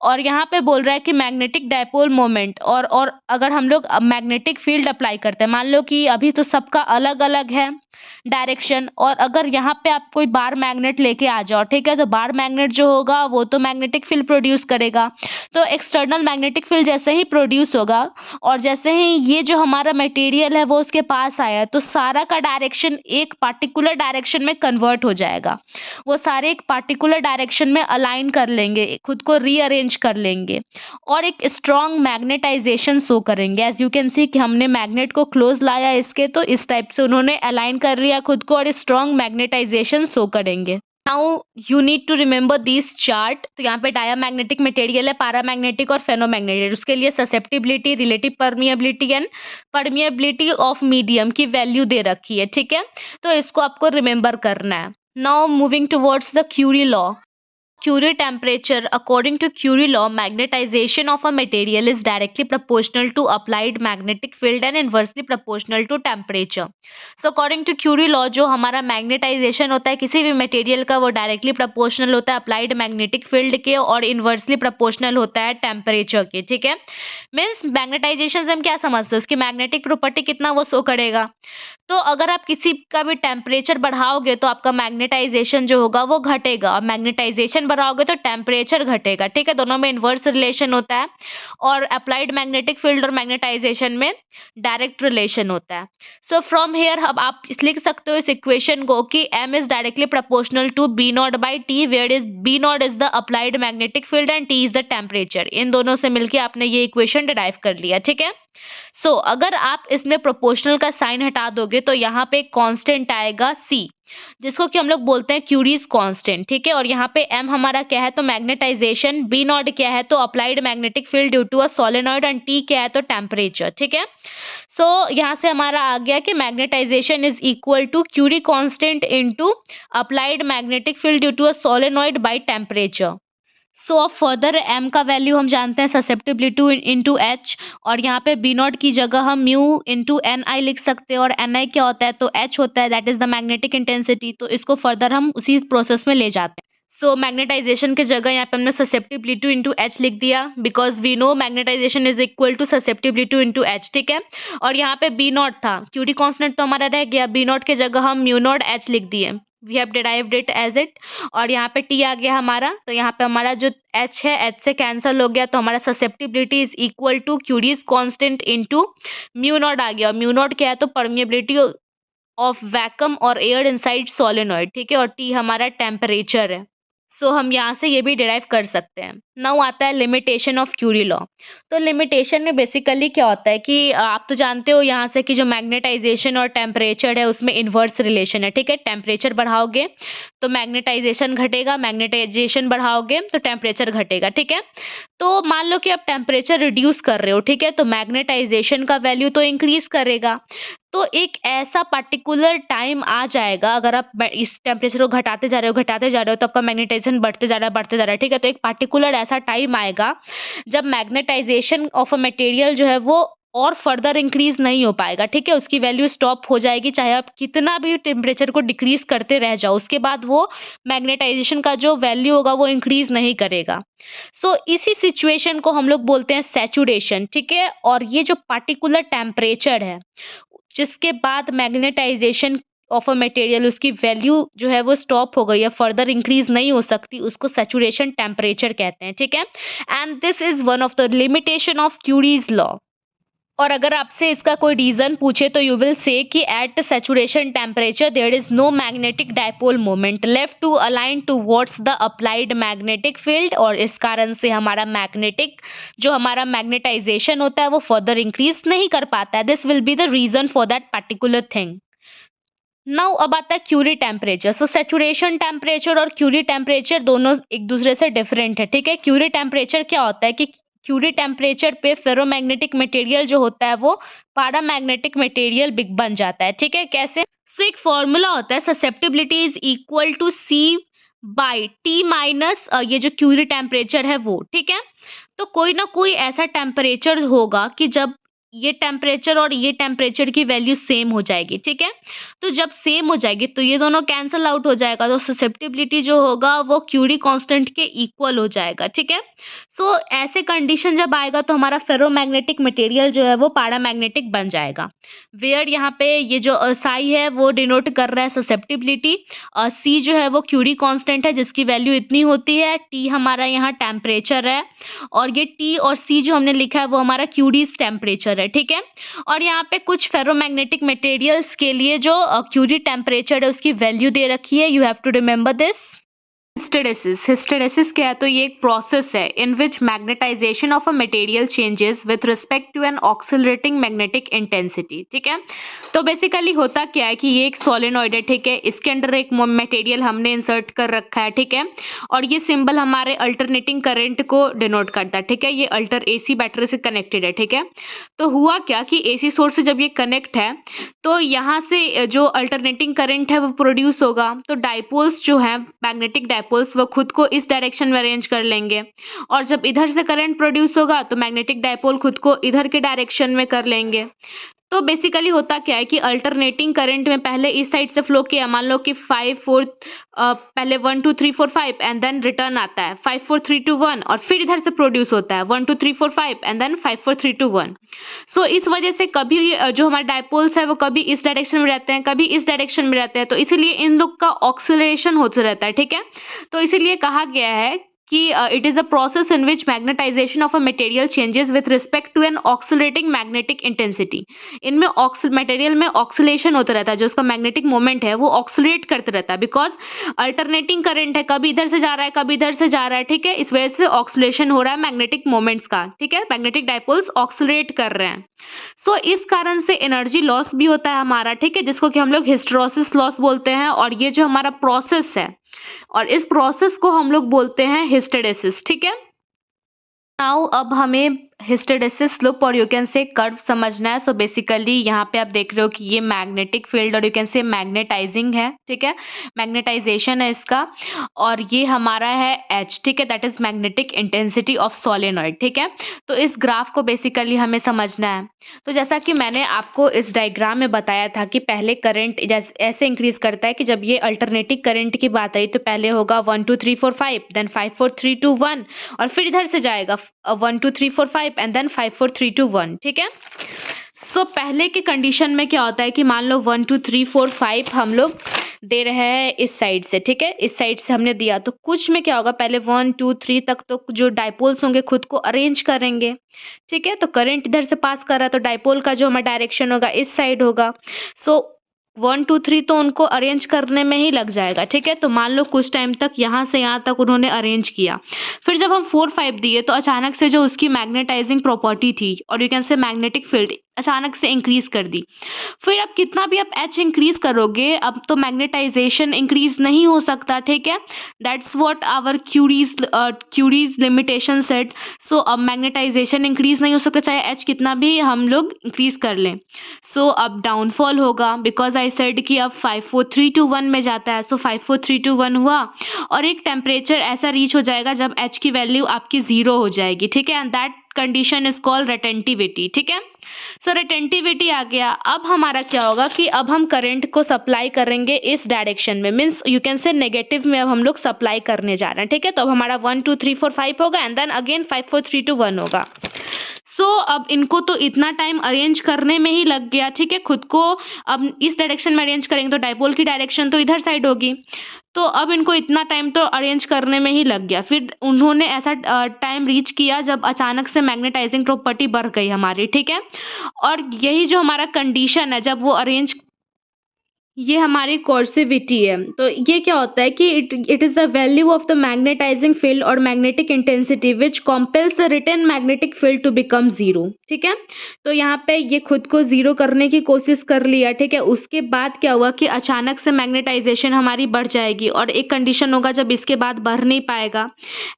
और यहाँ पे बोल रहा है कि मैग्नेटिक डाइपोल मोमेंट और अगर हम लोग मैग्नेटिक फील्ड अप्लाई करते हैं, मान लो कि अभी तो सबका अलग अलग है डायरेक्शन, और अगर यहाँ पे आप कोई बार मैग्नेट लेके आ जाओ, ठीक है, तो बार मैग्नेट जो होगा वो तो मैग्नेटिक फील्ड प्रोड्यूस करेगा। तो एक्सटर्नल मैग्नेटिक फील्ड जैसे ही प्रोड्यूस होगा और जैसे ही ये जो हमारा मटेरियल है वो उसके पास आया, तो सारा का डायरेक्शन एक पार्टिकुलर डायरेक्शन में कन्वर्ट हो जाएगा। वो सारे एक पार्टिकुलर डायरेक्शन में अलाइन कर लेंगे, खुद को रीअरेंज कर लेंगे और एक स्ट्रॉन्ग मैग्नेटाइजेशन शो करेंगे। एज यू कैन सी कि हमने मैग्नेट को क्लोज लाया इसके, तो इस टाइप से उन्होंने अलाइन कर लिया खुद को और स्ट्रॉन्ग मैग्नेटाइजेशन शो करेंगे। Now you need to remember this chart. तो यहाँ पे डायामैग्नेटिक मटेरियल है, पैरामैग्नेटिक और फेनोमैग्नेटिक, उसके लिए susceptibility, relative permeability and permeability of medium की वैल्यू दे रखी है, ठीक है। तो इसको आपको रिमेंबर करना है। Now moving towards the Curie law. Curie temperature. According to Curie law, magnetization of a material is directly proportional to applied magnetic field and inversely proportional to temperature. So according to Curie law, जो हमारा magnetisation होता है किसी भी material का, वो directly proportional होता है अप्लाइड मैग्नेटिक फील्ड के और इन्वर्सली प्रोपोर्शनल होता है टेम्परेचर के, ठीक है। मीन्स मैग्नेटाइजेशन से हम क्या समझते हैं, उसकी मैग्नेटिक प्रॉपर्टी कितना वो शो करेगा। तो अगर आप किसी का भी टेम्परेचर बढ़ाओगे तो आपका मैग्नेटाइजेशन जो होगा वो घटेगा, और मैग्नेटाइजेशन बढ़ाओगे तो टेम्परेचर घटेगा, ठीक है, दोनों में इन्वर्स रिलेशन होता है और अप्लाइड मैग्नेटिक फील्ड और मैग्नेटाइजेशन में डायरेक्ट रिलेशन होता है। सो फ्रॉम हेयर अब आप लिख सकते हो इस इक्वेशन को कि m is directly proportional to b naught by T, where is b naught is the applied magnetic field and t is the temperature. इन दोनों से मिलके आपने ये इक्वेशन डिराइव कर लिया, ठीक है। सो अगर आप इसमें प्रोपोर्शनल का साइन हटा दोगे तो यहाँ पे कांस्टेंट आएगा c, जिसको कि हम लोग बोलते हैं क्यूरीज कांस्टेंट, ठीक है। और यहाँ पे m हमारा क्या है तो मैग्नेटाइजेशन, b नॉट क्या है तो applied magnetic field due to a solenoid and t क्या है तो टेम्परेचर, ठीक है। सो यहाँ से हमारा आ गया कि magnetization is equal to Curie constant into applied magnetic field due to a solenoid by temperature. So अब फर्दर m का वैल्यू हम जानते हैं ससेप्टिबिलिटी इंटू h, और यहाँ पे b नॉट की जगह हम म्यू इंटू ni लिख सकते हैं, और ni क्या होता है तो h होता है, that is the magnetic intensity. तो इसको फर्दर हम उसी प्रोसेस में ले जाते हैं। सो मैग्नेटाइजेशन की जगह यहाँ पे हमने ससेप्टिबिलिटी इंटू h लिख दिया, because we know magnetization is equal to susceptibility into h, ठीक है। और यहाँ पे b नॉट था, क्यूरी कॉन्स्टेंट तो हमारा रह गया, b नॉट की जगह हम म्यू नॉट h लिख दिए, we have derived it as it. और यहाँ पे t आ गया हमारा, तो यहाँ पे हमारा जो h है h से कैंसिल हो गया, तो हमारा susceptibility is equal to Curie's constant into mu naught आ गया। म्यू नॉट क्या है तो परमिएबिलिटी ऑफ वैक्यूम और एयर इनसाइड सोलेनॉइड, ठीक है। और t हमारा टेम्परेचर है। सो हम यहाँ से ये भी डिराइव कर सकते हैं। नाउ आता है लिमिटेशन ऑफ क्यूरी लॉ। तो लिमिटेशन में बेसिकली क्या होता है कि आप तो जानते हो यहाँ से कि जो मैग्नेटाइजेशन और टेम्परेचर है उसमें इन्वर्स रिलेशन है, ठीक है। टेम्परेचर बढ़ाओगे तो मैग्नेटाइजेशन घटेगा, मैग्नेटाइजेशन बढ़ाओगे तो टेम्परेचर घटेगा, ठीक है। तो मान लो कि आप टेम्परेचर रिड्यूस कर रहे हो, ठीक है, तो मैग्नेटाइजेशन का वैल्यू तो इंक्रीज करेगा। तो एक ऐसा पर्टिकुलर टाइम आ जाएगा, अगर आप इस टेम्परेचर को घटाते जा रहे हो तो आपका मैग्नेटाइजेशन बढ़ते जा रहा है, ठीक है। तो एक पर्टिकुलर ऐसा टाइम आएगा जब मैग्नेटाइजेशन ऑफ अ मटेरियल जो है वो और फर्दर इंक्रीज नहीं हो पाएगा, ठीक है। उसकी वैल्यू स्टॉप हो जाएगी, चाहे आप कितना भी टेम्परेचर को डिक्रीज करते रह जाओ, उसके बाद वो मैग्नेटाइजेशन का जो वैल्यू होगा वो इंक्रीज नहीं करेगा। सो इसी सिचुएशन को हम लोग बोलते हैं सैचुरेशन, ठीक है। और ये जो पर्टिकुलर टेम्परेचर है जिसके बाद मैग्नेटाइजेशन ऑफ अ मटेरियल उसकी वैल्यू जो है वो स्टॉप हो गई है, फर्दर इंक्रीज नहीं हो सकती, उसको सैचुरेशन टेम्परेचर कहते हैं, ठीक है। And this is one of the limitation of curies law. और अगर आपसे इसका कोई रीजन पूछे तो यू विल से कि at saturation temperature there is no magnetic dipole moment left to align towards the applied magnetic field, और इस कारण से हमारा मैग्नेटिक जो हमारा मैग्नेटाइजेशन होता है वो फर्दर इंक्रीज नहीं कर पाता है। This will be the reason for that particular thing. Now अब आता है Curie temperature. So saturation temperature और क्यूरी टेम्परेचर दोनों एक दूसरे से डिफरेंट है, ठीक है। क्यूरी टेम्परेचर क्या होता है कि क्यूरी टेम्परेचर पे फेरोमैग्नेटिक मटेरियल जो होता है वो पैरामैग्नेटिक मटेरियल बिग बन जाता है, ठीक है। कैसे? सो एक फॉर्मूला होता है, susceptibility is equal to C by T minus ये जो क्यूरी टेम्परेचर है वो, ठीक है। तो कोई ना कोई ऐसा टेम्परेचर होगा कि जब ये टेम्परेचर और ये टेम्परेचर की वैल्यू सेम हो जाएगी, ठीक है। तो जब सेम हो जाएगी तो ये दोनों कैंसल आउट हो जाएगा, तो ससेप्टिबिलिटी जो होगा वो क्यूरी कांस्टेंट के इक्वल हो जाएगा, ठीक है। सो ऐसे कंडीशन जब आएगा तो हमारा फेरोमैग्नेटिक मटेरियल जो है वो पैरामैग्नेटिक बन जाएगा। वेयर यहाँ पे ये जो साई है वो डिनोट कर रहा है ससेप्टिबिलिटी, सी जो है वो क्यूरी कांस्टेंट है जिसकी वैल्यू इतनी होती है, टी हमारा यहाँ टेम्परेचर है, और ये टी और सी जो हमने लिखा है वो हमारा क्यूरीज टेम्परेचर है, ठीक है। और यहाँ पे कुछ फेरोमैग्नेटिक मटेरियल्स के लिए जो क्यूरी टेम्परेचर है उसकी वैल्यू दे रखी है, you have to remember this. Hysteresis, hysteresis क्या है तो ये एक प्रोसेस है in which magnetization of a material changes with respect to an oscillating magnetic intensity, ठीक है। तो बेसिकली होता क्या है कि ये एक सोलेनॉइड है, ठीक है, इसके अंदर एक मटेरियल हमने इंसर्ट कर रखा है, ठीक है। और ये सिंबल हमारे अल्टरनेटिंग करंट को डिनोट करता है, ठीक है। ये अल्टर एसी बैटरी से कनेक्टेड है, ठीक है। तो हुआ क्या कि एसी सोर्स से जब ये कनेक्ट है तो यहाँ से जो अल्टरनेटिंग करंट है वो प्रोड्यूस होगा, तो डाइपोल्स जो है मैग्नेटिक डाइपोल्स वो खुद को इस डायरेक्शन में अरेंज कर लेंगे, और जब इधर से करंट प्रोड्यूस होगा तो मैग्नेटिक डाइपोल खुद को इधर के डायरेक्शन में कर लेंगे। तो बेसिकली होता क्या है कि अल्टरनेटिंग करंट में पहले इस साइड से फ्लो किया, मान लो कि 5 4 पहले 1 2 3 4 5 एंड देन रिटर्न आता है 5 4 3 2 1 और फिर इधर से प्रोड्यूस होता है 1 2 3 4 5 एंड देन 5 4 3 2 1। सो इस वजह से कभी जो हमारे डायपोल्स है वो कभी इस डायरेक्शन में रहते हैं, कभी इस डायरेक्शन में रहते हैं, तो इसीलिए इन लोग का ऑक्सीलरेशन होता रहता है, ठीक है। तो इसीलिए कहा गया है कि it is a process in which magnetization of a material changes with respect to an oscillating magnetic intensity. इनमें मटेरियल में ऑक्सीलेशन होता रहता है, जो उसका मैग्नेटिक मोमेंट है वो ऑक्सीलेट करते रहता है, बिकॉज अल्टरनेटिंग करंट है, कभी इधर से जा रहा है कभी इधर से जा रहा है, ठीक है। इस वजह से ऑक्सीलेशन हो रहा है मैग्नेटिक मोमेंट्स का, ठीक है। मैग्नेटिक डायपोल्स ऑक्सीलेट कर रहे हैं। सो इस कारण से एनर्जी लॉस भी होता है हमारा, ठीक है, जिसको कि हम लोग हिस्टेरोसिस लॉस बोलते हैं। और ये जो हमारा प्रोसेस है और इस प्रोसेस को हम लोग बोलते हैं हिस्टेरेसिस, ठीक है। नाउ अब हमें हिस्टेरेसिस लुप और यू कैन से कर्व समझना है। सो बेसिकली यहाँ पे आप देख रहे हो कि ये मैग्नेटिक फील्ड और यू कैन से मैग्नेटाइजिंग है, ठीक है, मैग्नेटाइजेशन है इसका। और ये हमारा है एच, ठीक है, that is magnetic intensity of solenoid, ठीक है। तो इस ग्राफ को बेसिकली हमें समझना है। तो जैसा कि मैंने आपको इस डायग्राम में बताया था कि पहले करंट जैसे ऐसे इंक्रीज करता है कि जब ये अल्टरनेटिव करंट की बात आई तो पहले होगा 1 2 3 4 5 देन 5 4 3 2 1 और फिर इधर से जाएगा 1 2 3 4 5 एंड देन 5 4 3 2 1, ठीक है। सो पहले के कंडीशन में क्या होता है कि मान लो 1 2 3 4 5 हम लोग दे रहे हैं इस साइड से, ठीक है, इस साइड से हमने दिया तो कुछ में क्या होगा, पहले 1 2 3 तक तो जो डायपोल्स होंगे खुद को अरेंज करेंगे, ठीक है। तो करंट इधर से पास कर रहा है तो डायपोल का जो हमारा डायरेक्शन होगा इस साइड होगा। सो 1 2 3 तो उनको अरेंज करने में ही लग जाएगा, ठीक है। तो मान लो कुछ टाइम तक यहाँ से यहाँ तक उन्होंने अरेंज किया, फिर जब हम 4 5 दिए तो अचानक से जो उसकी मैग्नेटाइजिंग प्रॉपर्टी थी और यू कैन से मैग्नेटिक फील्ड अचानक से इंक्रीज कर दी। फिर अब कितना भी आप एच इंक्रीज करोगे अब तो मैग्नेटाइजेशन इंक्रीज नहीं हो सकता, ठीक है। That's what our Curie's limitation set. So अब मैग्नेटाइजेशन इंक्रीज नहीं हो सकता चाहे एच कितना भी हम लोग इंक्रीज कर लें। सो अब डाउनफॉल होगा बिकॉज आई सेड कि अब 5 4 3 2 1 में जाता है। सो 5 4 3 2 1 हुआ और एक टेम्परेचर ऐसा रीच हो जाएगा जब एच की वैल्यू आपकी 0 हो जाएगी, ठीक है। And that condition is called retentivity, ठीक है। सो रिटेंटिविटी आ गया। अब हमारा क्या होगा कि अब हम करंट को सप्लाई करेंगे इस डायरेक्शन में, मीन्स यू कैन से नेगेटिव में अब हम लोग सप्लाई करने जा रहे हैं, ठीक है। तो अब हमारा 1 2 3 4 5 होगा एंड देन अगेन 5 4 3 2 1 होगा। सो अब इनको तो इतना टाइम अरेंज करने में ही लग गया, ठीक है। खुद को अब इस डायरेक्शन में अरेंज करेंगे तो डायपोल की डायरेक्शन तो इधर साइड होगी, तो अब इनको इतना टाइम तो अरेंज करने में ही लग गया। फिर उन्होंने ऐसा टाइम रीच किया जब अचानक से मैग्नेटाइजिंग प्रॉपर्टी बढ़ गई हमारी, ठीक है। और यही जो हमारा कंडीशन है जब वो अरेंज, ये हमारी कोर्सिविटी है। तो ये क्या होता है कि it is the value of the magnetizing field और magnetic intensity which compels the return magnetic field to become zero, ठीक है। तो यहाँ पे ये खुद को जीरो करने की कोशिश कर लिया, ठीक है। उसके बाद क्या हुआ कि अचानक से मैग्नेटाइजेशन हमारी बढ़ जाएगी और एक कंडीशन होगा जब इसके बाद बढ़ नहीं पाएगा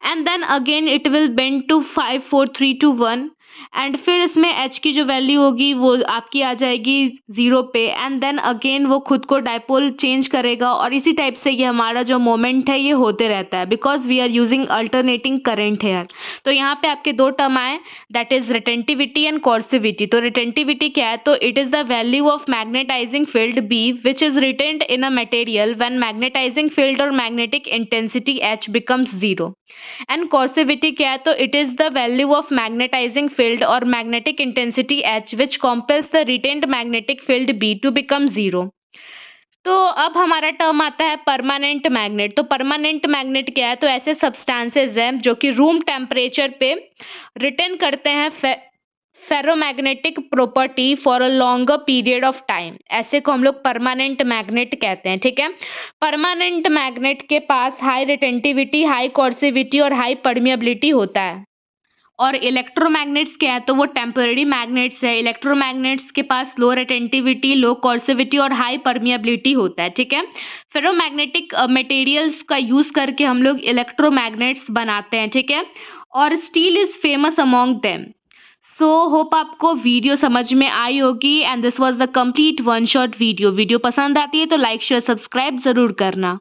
and then again it will bend to 5 4 3 2 1 and फिर इसमें एच की जो वैल्यू होगी वो आपकी आ जाएगी 0 पे एंड देन अगेन वो खुद को डायपोल चेंज करेगा और इसी टाइप से ये हमारा जो मोमेंट है ये होते रहता है because we are using alternating current here. तो यहाँ पे आपके दो टर्म आए, that is retentivity and coercivity. तो रिटेंटिविटी क्या है, तो it is the value of magnetizing field B which is retained in a material when magnetizing field और magnetic intensity H becomes 0। And coercivity क्या है, तो it is the value of magnetizing field और magnetic intensity H which compels the retained magnetic field B to become 0। तो अब हमारा term आता है परमानेंट मैग्नेट। तो परमानेंट मैग्नेट क्या है, तो ऐसे सब्सटेंसेज हैं जो कि रूम टेम्परेचर पे रिटेन करते हैं ferromagnetic property for a longer period of time, ऐसे को हम लोग परमानेंट मैग्नेट कहते हैं, ठीक है। परमानेंट मैग्नेट के पास हाई रिटेंटिविटी, हाई कोर्सिविटी और हाई परमिएबिलिटी होता है। और इलेक्ट्रोमैग्नेट्स क्या है, तो वो टेम्पररी मैग्नेट्स है। इलेक्ट्रोमैग्नेट्स के पास लो रिटेंटिविटी, लो कोर्सिविटी और हाई परमिएबिलिटी होता है, ठीक है। फेरोमैग्नेटिक मटेरियल्स का यूज करके हम लोग इलेक्ट्रोमैग्नेट्स बनाते हैं, ठीक है। और steel is famous among them. So hope आपको वीडियो समझ में आई होगी and this was the complete one shot video. Video पसंद आती है तो लाइक शेयर सब्सक्राइब जरूर करना।